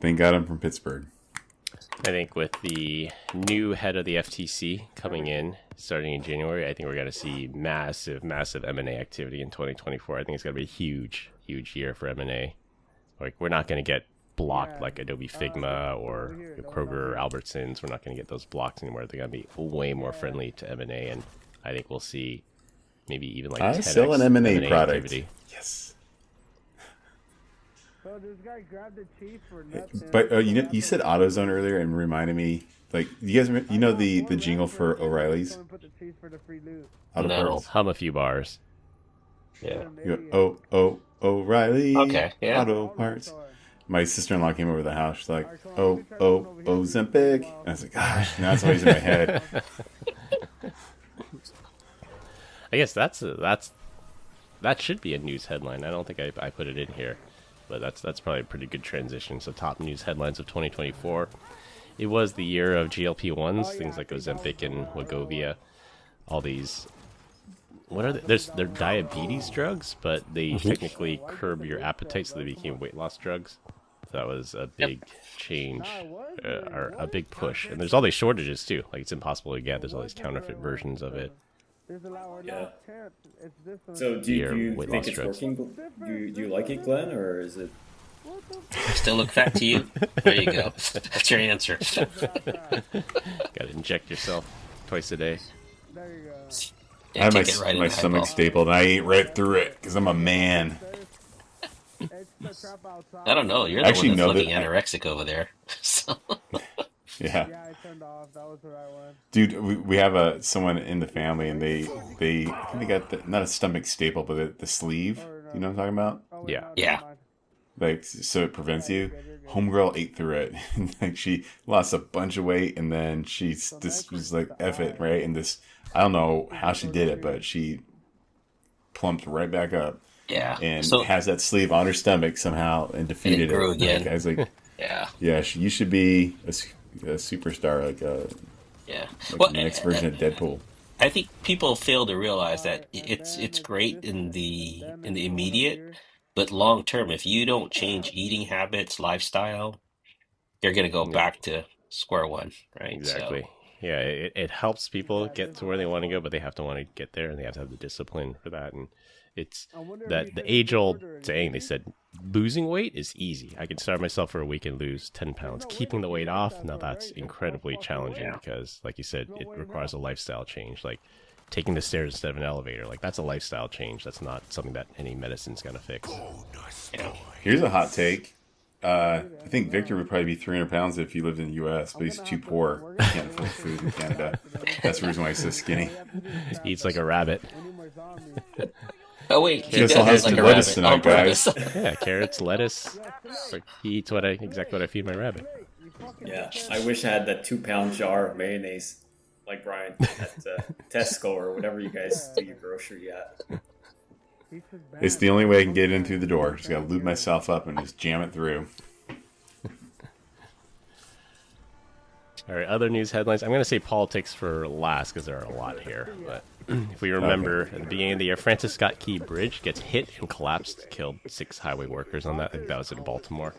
Thank God I'm from Pittsburgh. I think with the new head of the FTC coming in, starting in January, I think we're going to see massive M&A activity in 2024. I think it's going to be a huge year for M&A. Like, we're not going to get blocked like Adobe Figma or Kroger or Albertsons. We're not going to get those blocks anymore. They're going to be way more friendly to M&A, and I think we'll see maybe even like I 10x sell an M&A product. activity. Yes. So this guy grabbed the chief for nuts. But you said AutoZone earlier and reminded me, like, you guys know the jingle for O'Reilly's Auto No. Parts? Hum a few bars. Yeah. You go, O'Reilly Okay, yeah. Auto Parts. My sister-in-law came over to the house. She's like, Ozempic. And I was like, gosh, now it's always in my head. I guess that should be a news headline. I don't think I put it in here, but that's probably a pretty good transition. So, top news headlines of 2024. It was the year of GLP-1s, things like Ozempic and Wegovy. All these, what are they? They're diabetes drugs, but they technically curb your appetite, so they became weight loss drugs. So that was a big change, or a big push. And there's all these shortages too. Like, it's impossible to get. There's all these counterfeit versions of it. Yeah. So do you weight think loss it's drugs. working? Do you like it, Glenn, or is it? I still look fat to you? There you go. That's your answer. Got to inject yourself twice a day. There you go. Yeah, I have take it right in my the stomach eyeball. stapled, and I ate right through it because I'm a man. It's the crap outside. I don't know. You're the Actually, one that's no, looking that- anorexic over there. So, Yeah. Yeah, I turned off. That was the right one. Dude, we have someone in the family, and they I think they got not a stomach staple, but the sleeve. You know what I'm talking about? Oh, Yeah. no, never Yeah. mind. Like, so it prevents you. You're good. Homegirl ate through it. Like, she lost a bunch of weight, and then she just was like, F it, right? And this, I don't know how she did it, but she plumped right back up yeah. and So, has that sleeve on her stomach somehow and defeated And it grew again. Like, I was like, yeah. yeah, you should be a superstar, like Yeah. like Well, the next version of Deadpool. I think people fail to realize that it's great in the immediate, but long term, if you don't change eating habits, lifestyle, you're going to go back to square one, right? Exactly. So, Yeah, it helps people get to where they want to go, but they have to want to get there, and they have to have the discipline for that. And it's that the age-old saying, they said, losing weight is easy. I can starve myself for a week and lose 10 pounds. Keeping the weight off, now that's incredibly challenging because, like you said, it requires a lifestyle change. Like taking the stairs instead of an elevator. Like, that's a lifestyle change. That's not something that any medicine's going to fix. yeah. Here's a hot take. I think Victor would probably be 300 pounds if he lived in the U.S., but he's too poor. He can't afford food in Canada. That's the reason why he's so skinny. He eats like a rabbit. Oh, wait. He Guess does I'll have look some like a lettuce rabbit tonight, on guys. purpose. Yeah, carrots, lettuce. Like, he eats exactly what I feed my rabbit. Yeah, I wish I had that 2-pound jar of mayonnaise, like Brian at Tesco or whatever you guys do your grocery at. It's the only way I can get in through the door. Just gotta lube myself up and just jam it through. All right, other news headlines. I'm going to say politics for last because there are a lot here. But if we remember, at the beginning of the year, Francis Scott Key Bridge gets hit and collapsed, killed 6 highway workers on that. I think that was in Baltimore.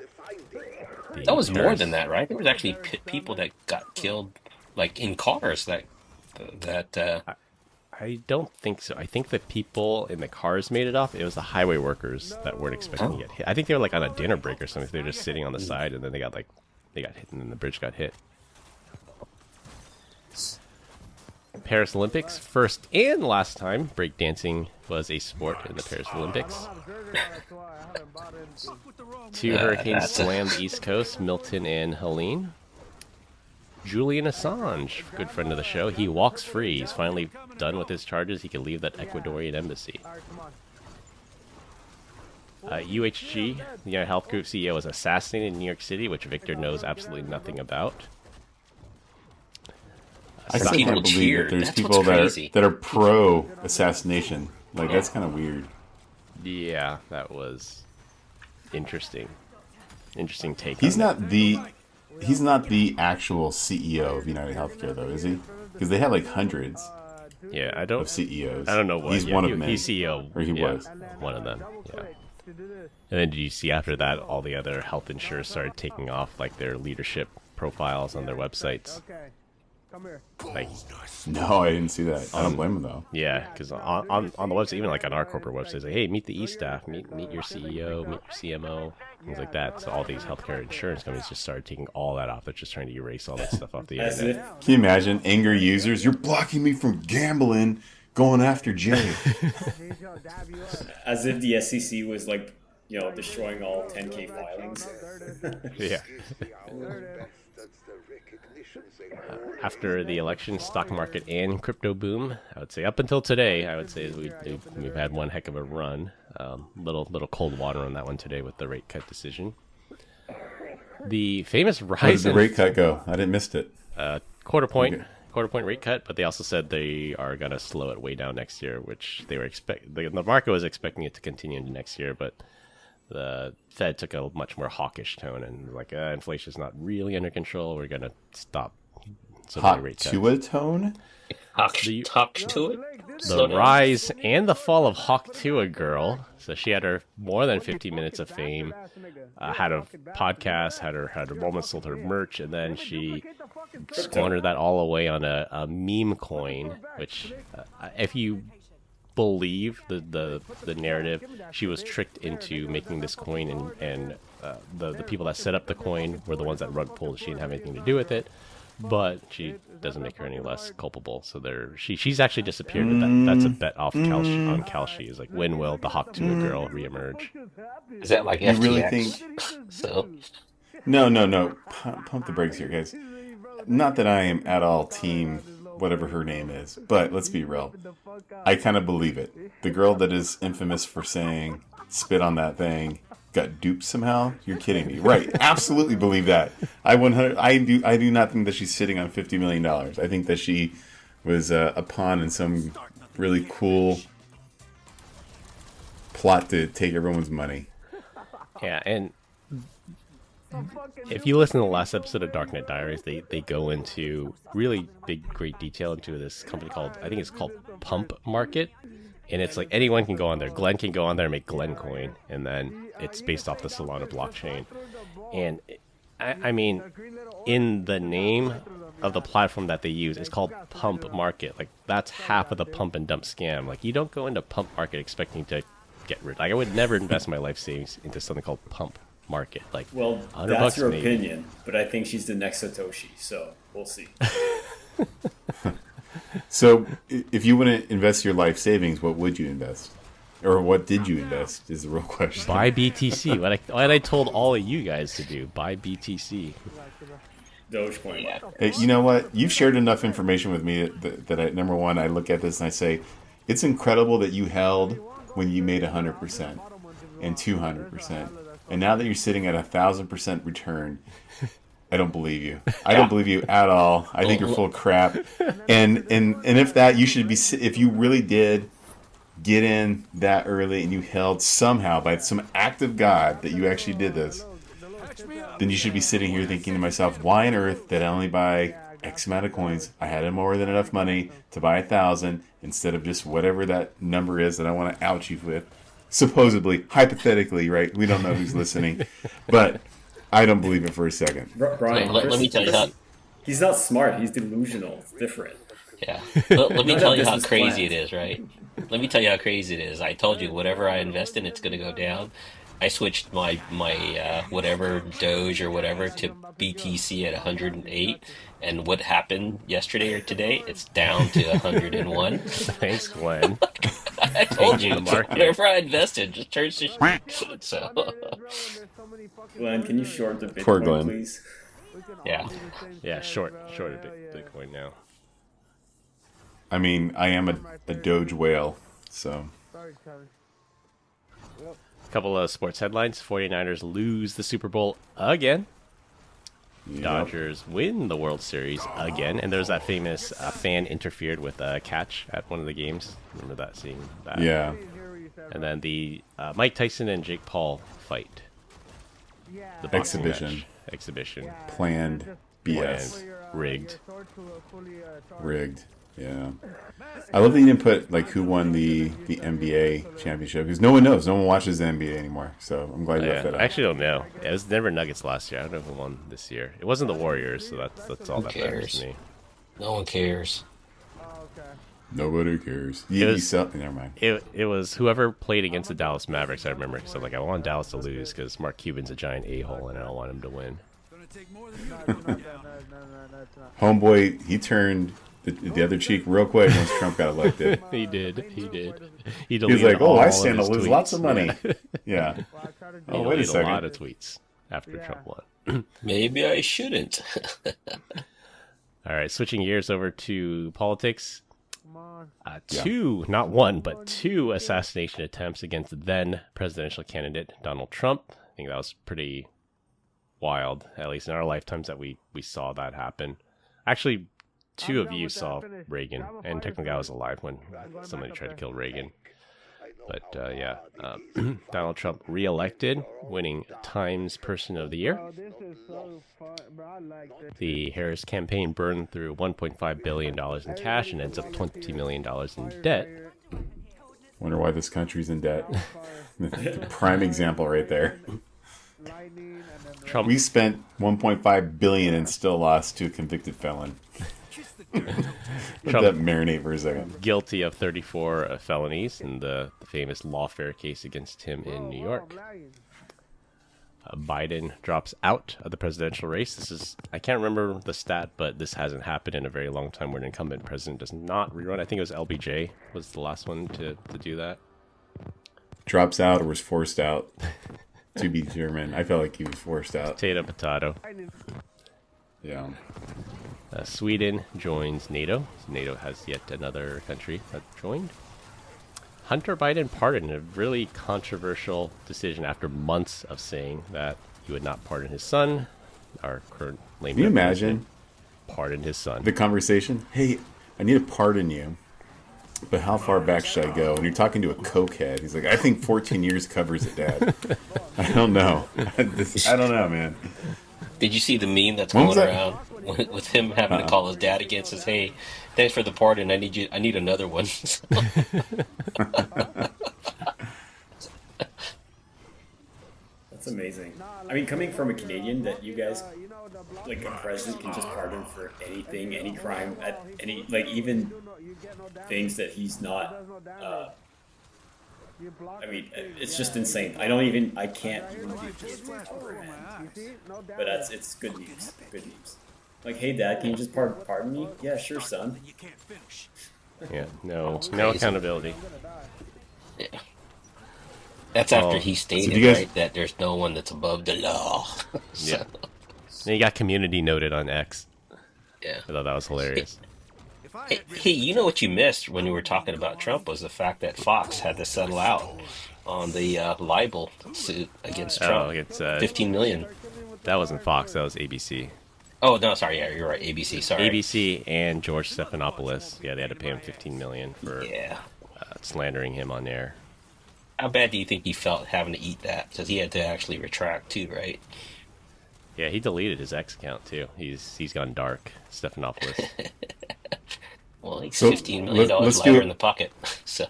That was more than that, right? There was actually people that got killed, like in cars. I don't think so. I think the people in the cars made it off. It was the highway workers that weren't expecting to get hit. I think they were like on a dinner break or something. They were just sitting on the side, and then they got hit, and then the bridge got hit. Paris Olympics, first and last time breakdancing was a sport in the Paris Olympics. 2 hurricanes slammed the East Coast, Milton and Helene. Julian Assange, good friend of the show, he walks free. He's finally done with his charges. He can leave that Ecuadorian embassy. UHG, the United Health Group CEO, was assassinated in New York City, which Victor knows absolutely nothing about. I still can't believe that there's people that are pro-assassination. Like, that's kind of weird. Yeah, that was interesting. Interesting take. He's not the actual CEO of United Healthcare, though, is he? Because they have like hundreds. Yeah, of CEOs. I don't know what. He's one of them. He's CEO, or he was one of them. Yeah. And then did you see after that all the other health insurers started taking off like their leadership profiles on their websites? Like, no, I didn't see that. I don't blame him though. Yeah, because on the website, even like on our corporate website, like, hey, meet the E-staff, meet your CEO, meet your CMO, things like that. So all these healthcare insurance companies just started taking all that off. They're just trying to erase all that stuff off the internet. Can you imagine angry users? You're blocking me from gambling, going after Jay. As if the SEC was like, destroying all 10K filings. Yeah. After the election, stock market and crypto boom, I would say up until today, I would say we've had one heck of a run. Little cold water on that one today with the rate cut decision. The famous rise. How did the rate cut go? I didn't miss it. Quarter point rate cut, but they also said they are going to slow it way down next year, which they were the market was expecting it to continue into next year, but the Fed took a much more hawkish tone and was like, inflation's not really under control. We're going to stop. Hawk to a tone? Hawk to it? The rise and the fall of Hawk to a girl. So she had her more than 50 minutes of fame, had a podcast, had her moments, sold her merch, and then she squandered that all away on a meme coin, which, if you believe the narrative, she was tricked into making this coin, and the people that set up the coin were the ones that rug pulled. She didn't have anything to do with it. But she doesn't make her any less culpable. So she's actually disappeared. That's a bet off on Kalshi. Is like, when will the Hawk to a girl reemerge? Is that like you FTX? Really think? So No. Pump the brakes here, guys. Not that I am at all team whatever her name is, but let's be real. I kind of believe it. The girl that is infamous for saying "spit on that thing" got duped somehow. You're kidding me, right? Absolutely believe that. I do not think that she's sitting on $50 million. I think that she was a pawn in some really cool plot to take everyone's money. Yeah, and if you listen to the last episode of Darknet Diaries, they go into really great detail into this company called, I think it's called Pump Market. And it's like anyone can go on there. Glenn can go on there and make Glenn coin. And then it's based off the Solana blockchain. And I mean, in the name of the platform that they use, it's called Pump Market. Like, that's half of the pump and dump scam. Like, you don't go into Pump Market expecting to get rid. Like, I would never invest my life savings into something called Pump Market. Like, well, that's your opinion. But I think she's the next Satoshi. So we'll see. So, if you want to invest your life savings, what would you invest? Or what did you invest is the real question. Buy BTC. What I told all of you guys to do. Buy BTC. Dogecoin. Hey, you know what? You've shared enough information with me that I, number one, I look at this and I say, it's incredible that you held when you made 100% and 200%. And now that you're sitting at 1,000% return, I don't believe you. I don't believe you at all. I think you're full of crap. And if that, you should be, if you really did get in that early and you held somehow by some act of God that you actually did this, then you should be sitting here thinking to myself, why on earth did I only buy X amount of coins? I had more than enough money to buy 1,000 instead of just whatever that number is that I want to out you with. Supposedly, hypothetically, right? We don't know who's listening, but I don't believe it for a second. Brian, let me tell you how. He's not smart. He's delusional. It's different. Yeah. Let me tell you how crazy it is, right? Let me tell you how crazy it is. I told you whatever I invest in, it's going to go down. I switched my whatever Doge or whatever to BTC at 108, and what happened yesterday or today? It's down to 101. Thanks, Glenn. I told you, whatever I invested just turns to shit. So, Glenn, can you short the Bitcoin, Poor Glenn. please? Yeah, short a Bitcoin now. I mean, I am a Doge whale, so. A couple of sports headlines. 49ers lose the Super Bowl again. Yep. Dodgers win the World Series again. And there's that famous fan interfered with a catch at one of the games. Remember that, seeing that? Yeah. And then the Mike Tyson and Jake Paul fight. The boxing match. Exhibition. Planned BS. Rigged. Rigged. Yeah. I love that you didn't put like who won the NBA championship, because no one knows. No one watches the NBA anymore. So I'm glad you left that out. I actually don't know. It was Denver Nuggets last year. I don't know who won this year. It wasn't the Warriors, so that's all that matters to me. no one cares. Nobody cares. Never mind. It was whoever played against the Dallas Mavericks, I remember. So I want Dallas to lose because Mark Cuban's a giant a-hole and I don't want him to win. Homeboy, he turned the other cheek real quick once Trump got elected. He did. He was like, "Oh, I stand to his lose tweets. lots of money." Yeah. Oh, wait a a second. lot of tweets after Trump won. Maybe I shouldn't. All right, switching gears over to politics. Not one, but two assassination attempts against then presidential candidate Donald Trump. I think that was pretty wild, at least in our lifetimes, that we saw that happen. Actually, two of you saw Reagan, and technically I was alive when somebody tried to kill Reagan. But Donald Trump reelected, winning Times Person of the Year. The Harris campaign burned through $1.5 billion in cash and ends up $20 million in debt. Wonder why this country's in debt. The prime example right there. Trump, We spent $1.5 billion and still lost to a convicted felon. Let that marinate for a second. guilty of 34 felonies in the famous lawfare case against him in New York. Biden drops out of the presidential race. I can't remember the stat, but this hasn't happened in a very long time where an incumbent president does not rerun. I think it was LBJ was the last one to do that. Drops out or was forced out. To be determined. I felt like he was forced out. Potato. Yeah. Sweden joins NATO. NATO has yet another country that joined. Hunter Biden pardoned, a really controversial decision after months of saying that he would not pardon his son. Our current lame. Can you imagine? Pardoned his son. The conversation. Hey, I need to pardon you, but how far back should I go? And you're talking to a cokehead. He's like, I think 14 years covers it, Dad. I don't know. I don't know, man. Did you see the meme that's going around with him having to call his dad again? Says, "Hey, thanks for the pardon. I need another one." That's amazing. I mean, coming from a Canadian, that you guys, like, a president can just pardon for anything, any crime, at any, like, even things that he's not. I mean, it's just insane. I can't even comprehend. But it's good news. Good news. Like, hey, Dad, can you just pardon me? Yeah, sure, son. Yeah, no accountability. Yeah. That's after he stated, right, that there's no one that's above the law. So, Yeah. And he got community noted on X. yeah. I thought that was hilarious. Hey, you know what you missed when you were talking about Trump was the fact that Fox had to settle out on the libel suit against Trump. It's 15 million. that wasn't Fox, that was ABC. Oh no, sorry, yeah, you're right. ABC, sorry. ABC and George Stephanopoulos. Yeah, they had to pay him $15 million for Yeah. slandering him on air. How bad do you think he felt having to eat that? Because he had to actually retract too, right? Yeah, he deleted his X account too. He's gone dark, Stephanopoulos. Well, he's So, $15 million let's lighter do- in the pocket. So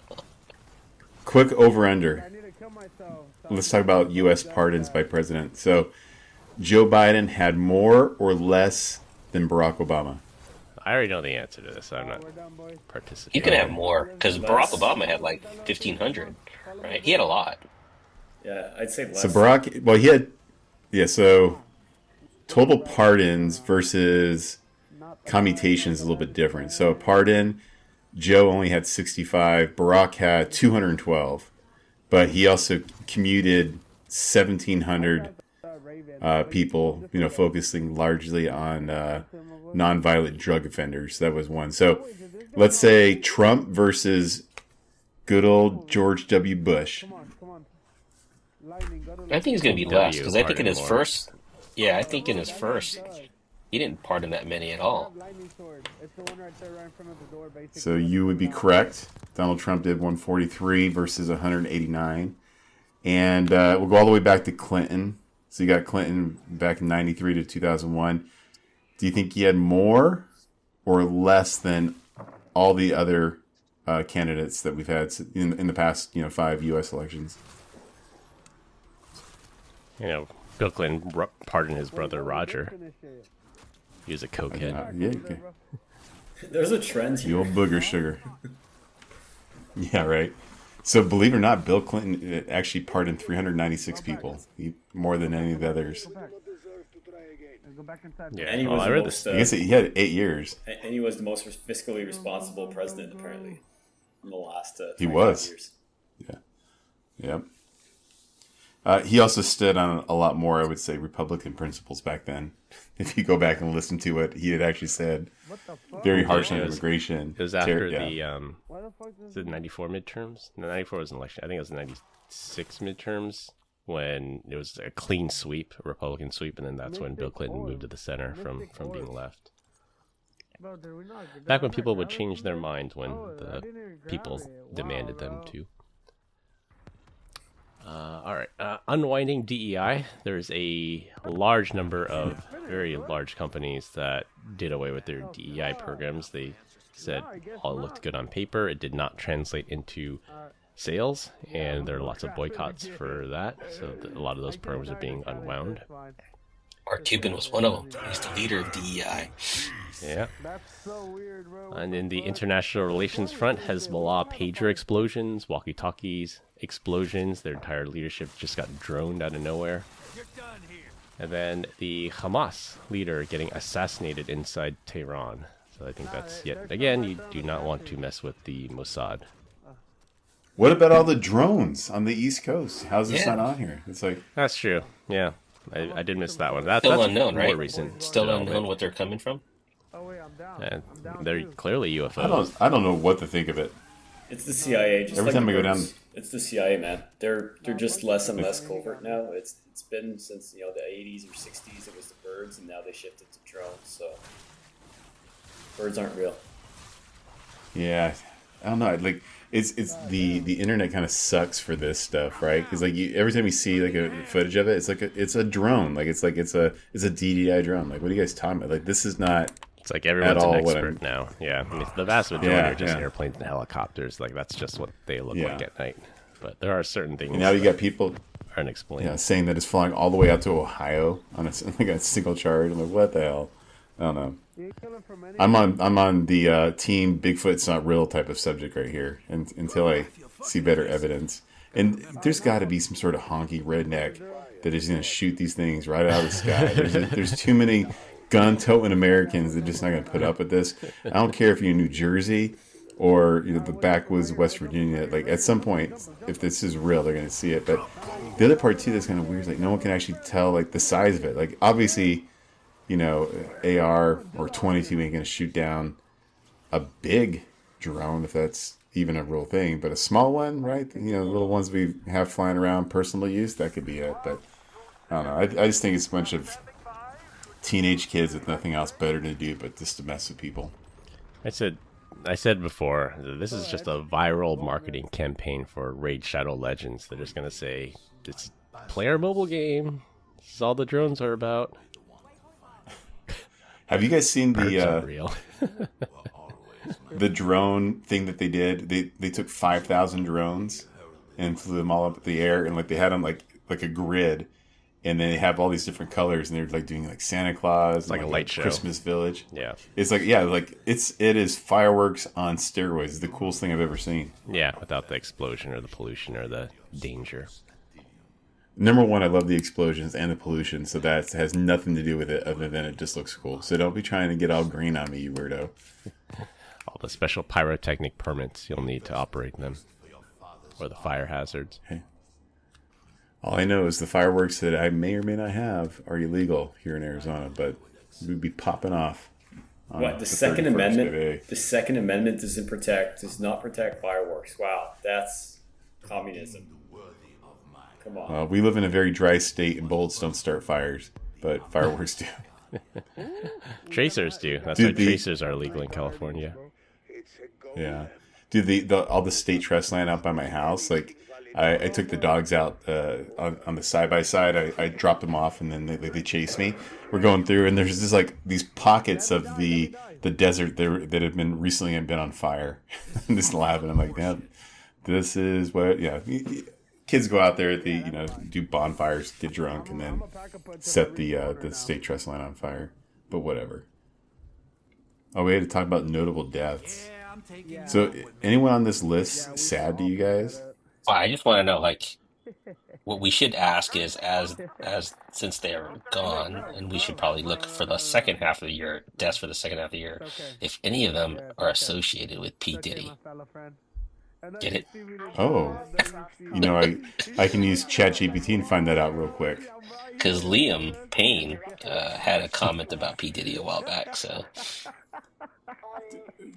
Quick over-under. I need to kill myself. Let's talk about U.S. pardons by president. So, Joe Biden had more or less than Barack Obama? I already know the answer to this, so I'm not We're done, boys. participating. you can have more because Barack Obama had like 1,500, right? He had a lot. Yeah, I'd say less. So Barack, well, he had, yeah. So total pardons versus commutations is a little bit different. So a pardon, Joe only had 65. Barack had 212, but he also commuted 1,700 people. You know, focusing largely on nonviolent drug offenders. That was one. So let's say Trump versus good old George W. Bush. Come on. Lightning, go to I think he's going to be W less because I think in his pardon more. first, yeah, I think in his first, he didn't pardon that many at all. lightning sword. It's the one right there, right in front of the door, basically. So you would be correct. Donald Trump did 143 versus 189. And we'll go all the way back to Clinton. So you got Clinton back in 93 to 2001. Do you think he had more or less than all the other candidates that we've had in the past, 5 U.S. elections? You know, Bill Clinton pardoned his brother Roger. He was a cokehead. Yeah, okay. There's a trend The here. old booger sugar. Yeah, right. So believe it or not, Bill Clinton actually pardoned 396 people, more than any of the others. Go back inside. Yeah, And he well, was I the read most, this. I guess he had 8 years. and he was the most fiscally responsible president apparently in the last. He 25 was. Years. Yep. He also stood on a lot more, I would say, Republican principles back then. If you go back and listen to it, he had actually said What the fuck? very harsh on It was- immigration. It was after Yeah. Why the fuck does the 94 midterms? No, 94 was an election. I think it was the 96 midterms when it was a clean sweep, a Republican sweep, and then that's when Bill Clinton moved to the center from being left. Bro, did we not get Back that when on people that would grab change it? their mind when Oh, I the didn't even grab people it. Wow, demanded them bro. to. All right. Unwinding DEI. There's a large number of very large companies that did away with their DEI programs. They said all looked good on paper. It did not translate into sales, and there are lots of boycotts for that. So a lot of those programs are being unwound. Mark Cuban was one of them. He's the leader of DEI. Yeah. That's so weird, bro. What And the in the fuck? international relations front, Hezbollah pager explosions, walkie-talkies explosions. Their entire leadership just got droned out of nowhere. And then the Hamas leader getting assassinated inside Tehran. So I think that's yet again, you do not want to mess with the Mossad. What about all the drones on the East Coast? How's this Yeah. not on here? It's like, That's true. Yeah, I did miss that one. Still That's unknown, more right? recent. Still development. unknown what they're coming from. Oh wait, I'm down. And I'm down they're too. clearly UFOs. I don't know what to think of it. It's the CIA. Just Every like time the I go down- birds. It's the CIA, man. They're just less and less covert now. It's been since the 80s or 60s. It was the birds, and now they shifted to drones. So birds aren't real. Yeah, I don't know. Like it's the internet kind of sucks for this stuff, right? Because like every time you see like a footage of it, it's like it's a drone. Like it's a DDI drone. Like what are you guys talking about? Like this is not. It's like everyone's all an what expert now. Yeah, I mean, the vast majority Yeah, are just yeah. airplanes and helicopters. Like that's just what they look Yeah. like at night. But there are certain things And now you that got people are unexplained. saying that it's flying all the way out to Ohio on like a single charge. I'm like, what the hell? I don't know. You kill him from any- I'm on the team Bigfoot's not real type of subject right here, and until I see better evidence. And there's got to be some sort of honky redneck that is going to shoot these things right out of the sky. There's too many gun-toting Americans that are just not going to put up with this. I don't care if you're in New Jersey or the backwoods of West Virginia. Like at some point, if this is real, they're going to see it. But the other part too that's kind of weird is like no one can actually tell like the size of it. Like obviously, AR or 22 ain't going to shoot down a big drone if that's even a real thing. But a small one, right? The little ones we have flying around personal use, that could be it. But I don't know. I just think it's a bunch of teenage kids with nothing else better to do but just to mess with people. I said I said before, this is just a viral marketing campaign for Raid Shadow Legends. They're just going to say, it's player mobile game. This is all the drones are about. Have you guys seen Real. the drone thing that they did? They took 5,000 drones and flew them all up in the air, and like they had them like a grid, and then they have all these different colors, and they're like doing like Santa Claus, like a light show, Christmas Village. Yeah, it's like it is fireworks on steroids. It's the coolest thing I've ever seen. Yeah, without the explosion or the pollution or the danger. Number one, I love the explosions and the pollution, so that has nothing to do with it other than it just looks cool. So don't be trying to get all green on me, you weirdo. All the special pyrotechnic permits you'll need to operate them, or the fire hazards. Hey. All I know is the fireworks that I may or may not have are illegal here in Arizona, but we'd be popping off. What, the Second Amendment? Baby. The Second Amendment does not protect fireworks. Wow, that's communism. Come on. We live in a very dry state, and bullets don't start fires, but fireworks do. Tracers do. That's why tracers are illegal in California. Yeah. Dude, all the state trust land out by my house, like, I took the dogs out on the side-by-side. I dropped them off, and then they chased me. We're going through, and there's just like these pockets of the desert that have been recently been on fire. I'm just laughing. I'm like, man, this is what, yeah. Kids go out there, do bonfires, get drunk, and then set the state trust line on fire. But whatever. Oh, we had to talk about notable deaths. So, anyone on this list sad to you guys? I just want to know, like, what we should ask is, as since they're gone, and we should probably look for the second half of the year, deaths for the second half of the year, if any of them are associated with P. Diddy. Get it? Oh, I can use ChatGPT and find that out real quick. Because Liam Payne had a comment about P. Diddy a while back, so...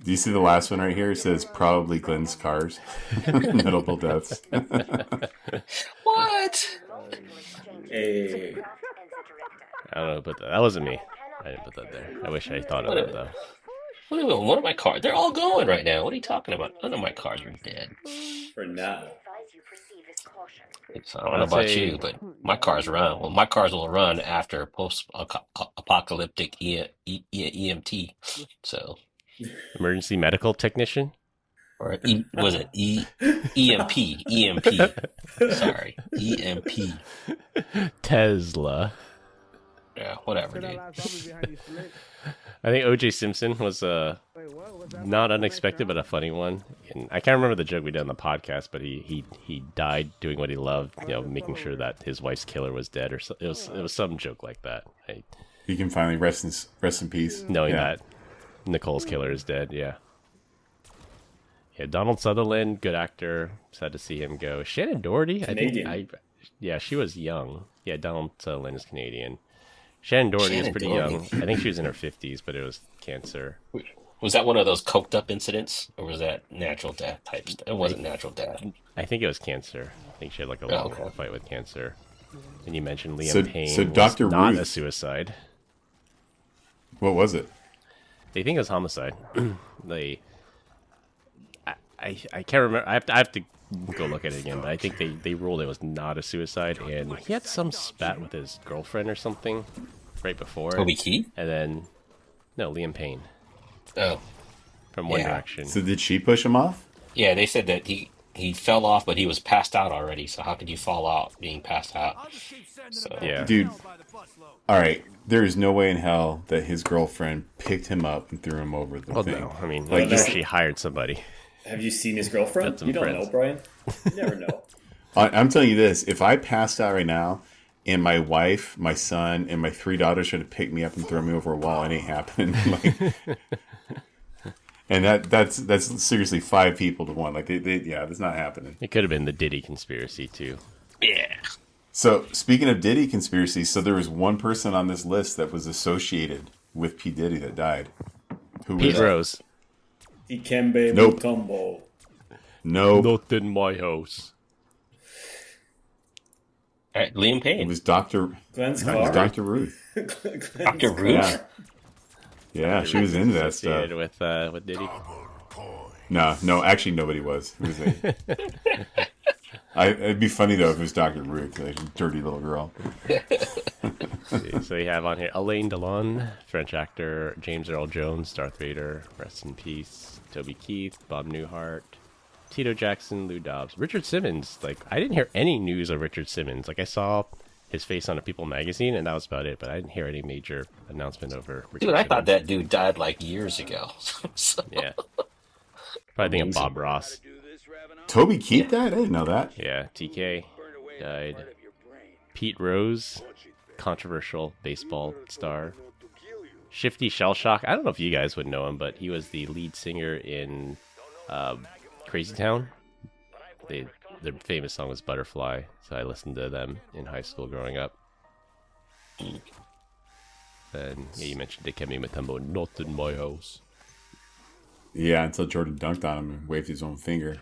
Do you see the last one right here? It says probably Glenn's cars. Notable deaths. What? Hey. I don't know, but that wasn't me. I didn't put that there. I wish I thought of it, though. One of my cars, they're all going right now. What are you talking about? None of my cars are dead. For now. I don't know about you, but my cars run. Well, my cars will run after post-apocalyptic EMT. So... Emergency medical technician? Or was it EMP? EMP. Sorry. EMP. Tesla. Yeah, whatever, dude. I think O.J. Simpson was not unexpected, but a funny one. And I can't remember the joke we did on the podcast, but he died doing what he loved, making sure that his wife's killer was dead, or so, it was some joke like that. He can finally rest in peace, knowing that Nicole's killer is dead. Yeah. Donald Sutherland, good actor. Sad to see him go. Shannon Doherty, Canadian. She was young. Yeah, Donald Sutherland is Canadian. Shannon Doherty is pretty young. I think she was in her 50s, but it was cancer. Was that one of those coked up incidents, or was that natural death type stuff? It wasn't natural death. I think it was cancer. I think she had like a long fight with cancer. And you mentioned Liam Payne. So Dr. Was not Ruth, a suicide. What was it? They think it was homicide. I can't remember. I have to go look at it again, but I think they ruled it was not a suicide, and he had some spat with his girlfriend or something right before. Toby Keith? And then Liam Payne. Oh, from One Direction. So did she push him off? Yeah, they said that he fell off, but he was passed out already. So how could you fall out being passed out? So, yeah, dude. All right, there is no way in hell that his girlfriend picked him up and threw him over the thing. No, I mean, like she hired somebody. Have you seen his girlfriend? You don't know, Brian. You never know. I'm telling you this: if I passed out right now, and my wife, my son, and my 3 daughters tried to pick me up and throw me over a wall, it ain't happening. And that's seriously 5 people to 1. Like that's not happening. It could have been the Diddy conspiracy too. Yeah. So speaking of Diddy conspiracy, so there was one person on this list that was associated with P. Diddy that died. Who Pete was Rose. Ikembe Nope. Mutombo. No, Not in my house. All right, Liam Payne. It was Dr. Glenn's No, it was car. Dr. Ruth. Dr. Ruth. Yeah, she was into that stuff. Associated with Diddy. No, actually nobody was. It was it'd be funny though if it was Dr. Ruth, like a dirty little girl. So you have on here Alain Delon, French actor, James Earl Jones, Darth Vader, rest in peace, Toby Keith, Bob Newhart, Tito Jackson, Lou Dobbs, Richard Simmons. Like, I didn't hear any news of Richard Simmons. Like, I saw his face on a People magazine, and that was about it. But I didn't hear any major announcement over Richard Dude, I Simmons. thought that dude died like years ago. So- Yeah. Probably think of Bob Ross. Toby Keith died? I didn't know that. Yeah, TK died. Pete Rose, controversial baseball star. Shifty Shellshock. I don't know if you guys would know him, but he was the lead singer in Crazy Town. Their famous song was Butterfly, so I listened to them in high school growing up. And yeah, you mentioned Dikembe Mutombo, not in my house. Yeah, until Jordan dunked on him and waved his own finger.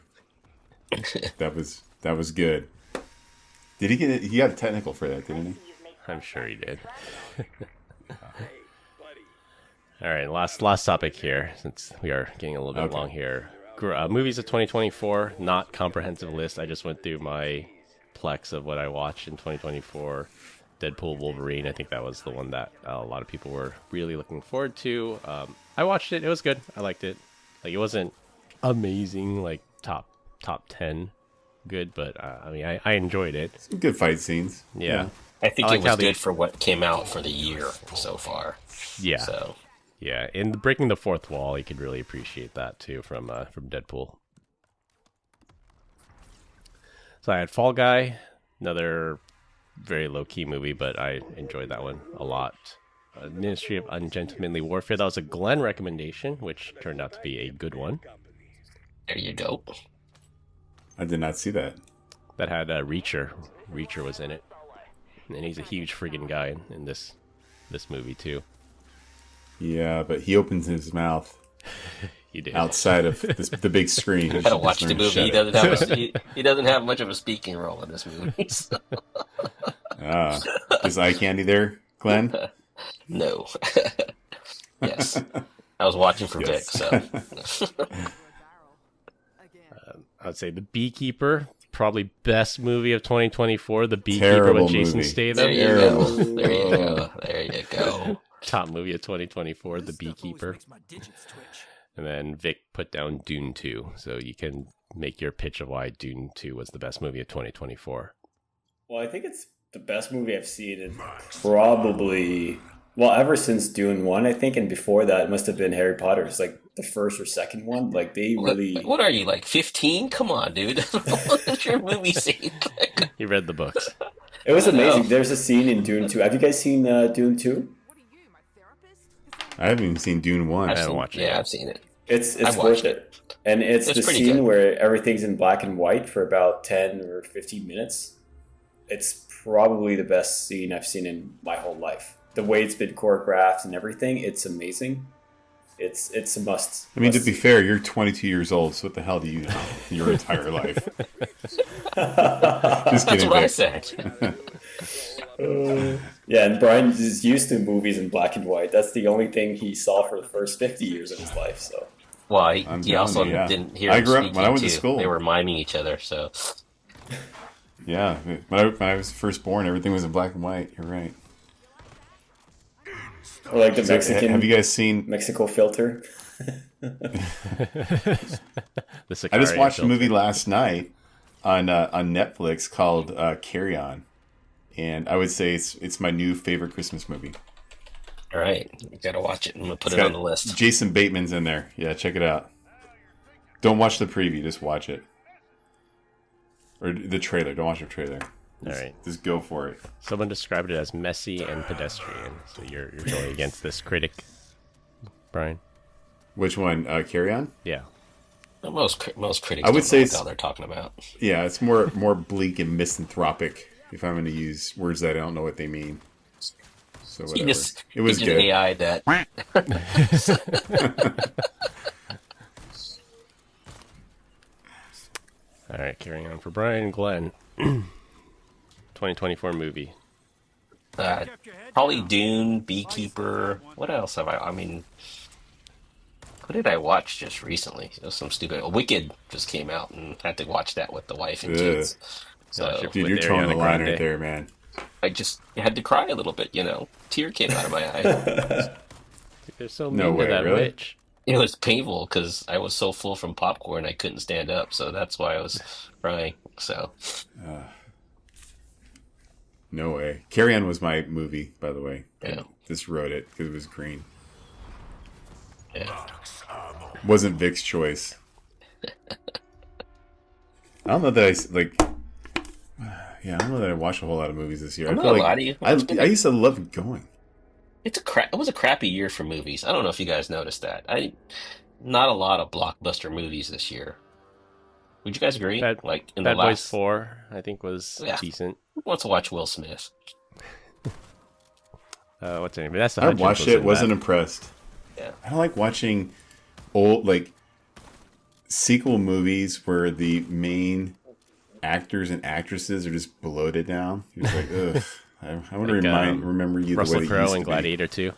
That was good. Did he get? He got a technical for that, didn't he? I'm sure he did. All right, last topic here, since we are getting a little bit long here. Movies of 2024, not comprehensive list. I just went through my plex of what I watched in 2024. Deadpool, Wolverine. I think that was the one that a lot of people were really looking forward to. I watched it. It was good. I liked it. Like, it wasn't amazing, like top 10 good, but I mean, I enjoyed it. Some good fight scenes. Yeah. I think like it was how good for what came out for the year so far. Yeah. So Yeah, in breaking the fourth wall, you could really appreciate that too from Deadpool. So I had Fall Guy, another very low-key movie, but I enjoyed that one a lot. Ministry of Ungentlemanly Warfare, that was a Glenn recommendation, which turned out to be a good one. there you go. I did not see that. That had Reacher. Reacher was in it. And he's a huge friggin' guy in this movie too. Yeah, but he opens his mouth He did. outside of the big screen. I gotta watch the movie. He doesn't have much of a speaking role in this movie. So. Is eye candy there, Glenn? No. Yes. I was watching for Yes. Vic, so. I'd say The Beekeeper, probably best movie of 2024. The Beekeeper Terrible with Jason movie. There Statham. you go. There you go. There you go. Top movie of 2024, The Beekeeper. And then Vic put down Dune 2, so you can make your pitch of why Dune 2 was the best movie of 2024. Well, I think it's the best movie I've seen in probably, well, ever since Dune 1, I think, and before that, it must have been Harry Potter. It's like the first or second one. Like, they really... What are you, like 15? Come on, dude. What's your movie scene? He read the books. It was amazing. There's a scene in Dune 2. Have you guys seen Dune 2? I haven't even seen Dune 1. I haven't watched it. Yeah, I've seen it. It's I've worth watched it. And it's the pretty scene good. where everything's in black and white for about 10 or 15 minutes. It's probably the best scene I've seen in my whole life. The way it's been choreographed and everything, it's amazing. It's a must. I mean, to be fair, you're 22 years old, so what the hell do you know your entire life? Just That's kidding, what I Vic. said. Yeah, and Brian is used to movies in black and white. That's the only thing he saw for the first 50 years of his life. So Well, I'm he telling also you, yeah. didn't hear I him grew up- speaking, when I went to too. school. They were miming each other, so... Yeah, when I was first born, everything was in black and white. You're right. or like the So, Mexican have you guys seen? Mexico filter. The I just watched a Sicario movie last night on Netflix called Carry On, and I would say it's my new favorite Christmas movie. All right, you gotta watch it. I'm gonna put It's it got on the list. Jason Bateman's in there. Yeah, check it out. Don't watch the preview, just watch it. Or the trailer. Don't watch the trailer. All right. Just go for it. Someone described it as messy and pedestrian. So you're going against this critic, Brian. Which one? Carry On? Yeah. Most critics I would don't say know it's- what they're talking about. Yeah, it's more bleak and misanthropic. If I'm going to use words that I don't know what they mean. So whatever. It was teach an good. AI that. All right, carrying on for Brian Glenn. 2024 movie. Probably Dune, Beekeeper. What else have I? I mean, What did I watch just recently? It was some stupid. Wicked just came out, and I had to watch that with the wife and kids. So Dude, you're towing the line right there, man. I had to cry a little bit. Tear came out of my eye. They're so mean to that witch. It was painful because I was so full from popcorn I couldn't stand up, so that's why I was crying. So. No way. Carrie Ann was my movie, by the way. Yeah. I just wrote it because it was green. Yeah. Wasn't Vic's choice. I don't know that I don't know that I watched a whole lot of movies this year. I feel like I used to love going. It was a crappy year for movies. I don't know if you guys noticed that. Not a lot of blockbuster movies this year. Would you guys agree? Bad Boys 4, I think, was decent. Who wants to watch Will Smith? What's her name? That's I watched it. Wasn't impressed. Yeah. I don't like watching old sequel movies where the main actors and actresses are just bloated down. You're just like, ugh. I want to remember you Russell the way Crowe you in Gladiator 2.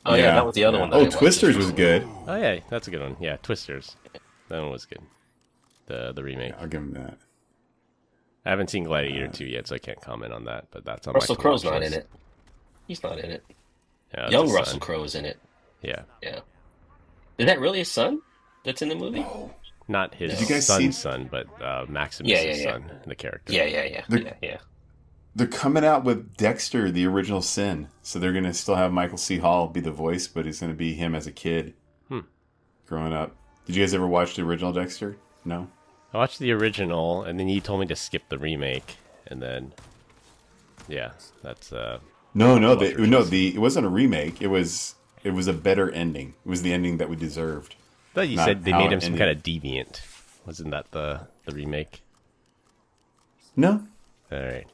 Oh yeah, that was the other one. Oh, Twisters was good. Oh yeah, that's a good one. Yeah, Twisters. That one was good. The remake. Yeah, I'll give him that. I haven't seen Gladiator 2 yet, so I can't comment on that. But that's on Russell my Crowe's not in it. He's not in it. Yeah, young Russell Crowe is in it. Yeah. Yeah. Is that really his son that's in the movie? Oh. Not his son, but Maximus' son, the character. Yeah. They're coming out with Dexter, the original Sin. So they're going to still have Michael C. Hall be the voice, but it's going to be him as a kid growing up. Did you guys ever watch the original Dexter? No? I watched the original, and then he told me to skip the remake, and then, yeah, that's... it wasn't a remake. It was a better ending. It was the ending that we deserved. I thought you said they made him some kind of deviant. Wasn't that the remake? No. All right.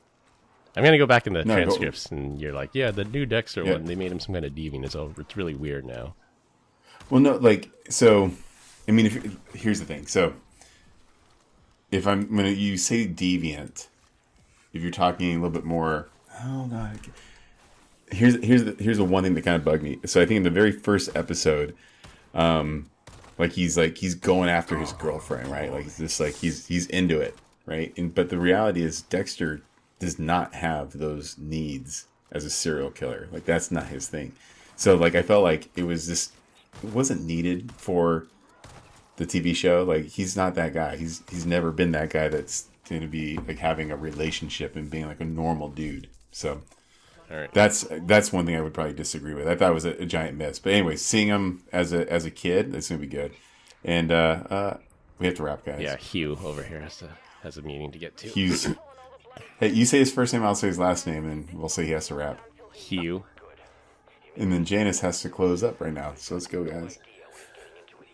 I'm going to go back in the transcripts, and you're like, yeah, the new Dexter one, they made him some kind of deviant. It's really weird now. Well, no, here's the thing. So, when you say deviant, if you're talking a little bit more, oh god, here's the one thing that kind of bugged me. So I think in the very first episode, he's going after his girlfriend, right? Like he's into it, right? But the reality is Dexter does not have those needs as a serial killer. Like that's not his thing. So I felt like it wasn't needed for the TV show. Like he's not that guy. He's never been that guy that's going to be having a relationship and being a normal dude. So all right. That's one thing I would probably disagree with. I thought it was a giant miss. But anyway, seeing him as a kid, it's going to be good. And we have to wrap, guys. Yeah, Hugh over here has a meeting to get to. Hugh's. Hey, you say his first name, I'll say his last name, and we'll say he has to rap. Hugh. And then Janice has to close up right now. So let's go, guys.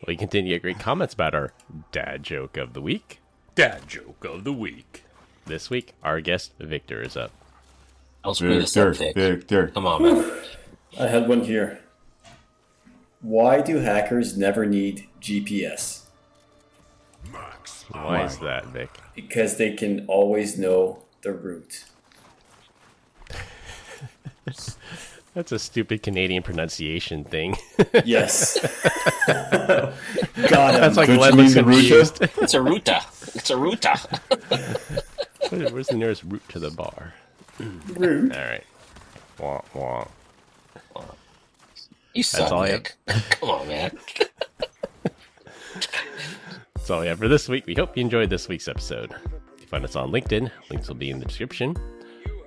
We continue to get great comments about our dad joke of the week. Dad joke of the week. This week, our guest Victor is up. I'll screw this up, Victor. Come on, man. I had one here. Why do hackers never need GPS? Why is that, Vic? Because they can always know the route. That's a stupid Canadian pronunciation thing. Yes. Got him. That's like Glenn looks confused. It's a ruta. It's a ruta. Where's the nearest route to the bar? Route. All right. Wah, wah. You suck, Nick. Come on, man. That's all we have for this week. We hope you enjoyed this week's episode. If you find us on LinkedIn, links will be in the description.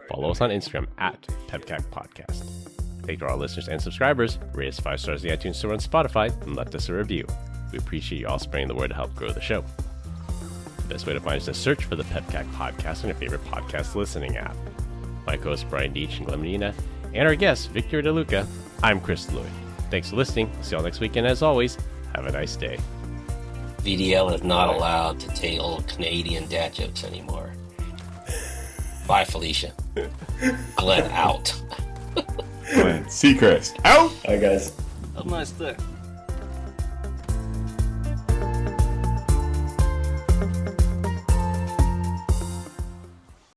Follow us on Instagram at PEBCAK Podcast. Thank you to our listeners and subscribers. Rate us 5 stars in the iTunes Store and Spotify, and left us a review. We appreciate you all spreading the word to help grow the show. The best way to find us is to search for the PEBCAK Podcast on your favorite podcast listening app. My co-hosts Brian Deitch and Glenn Medina, and our guest Victor DeLuca, I'm Chris Louie. Thanks for listening. See y'all next week, and as always, have a nice day. VDL is not allowed to tell old Canadian dad jokes anymore. Bye, Felicia. Glenn out. Glenn Seacrest out. Hi, guys. Have a nice day.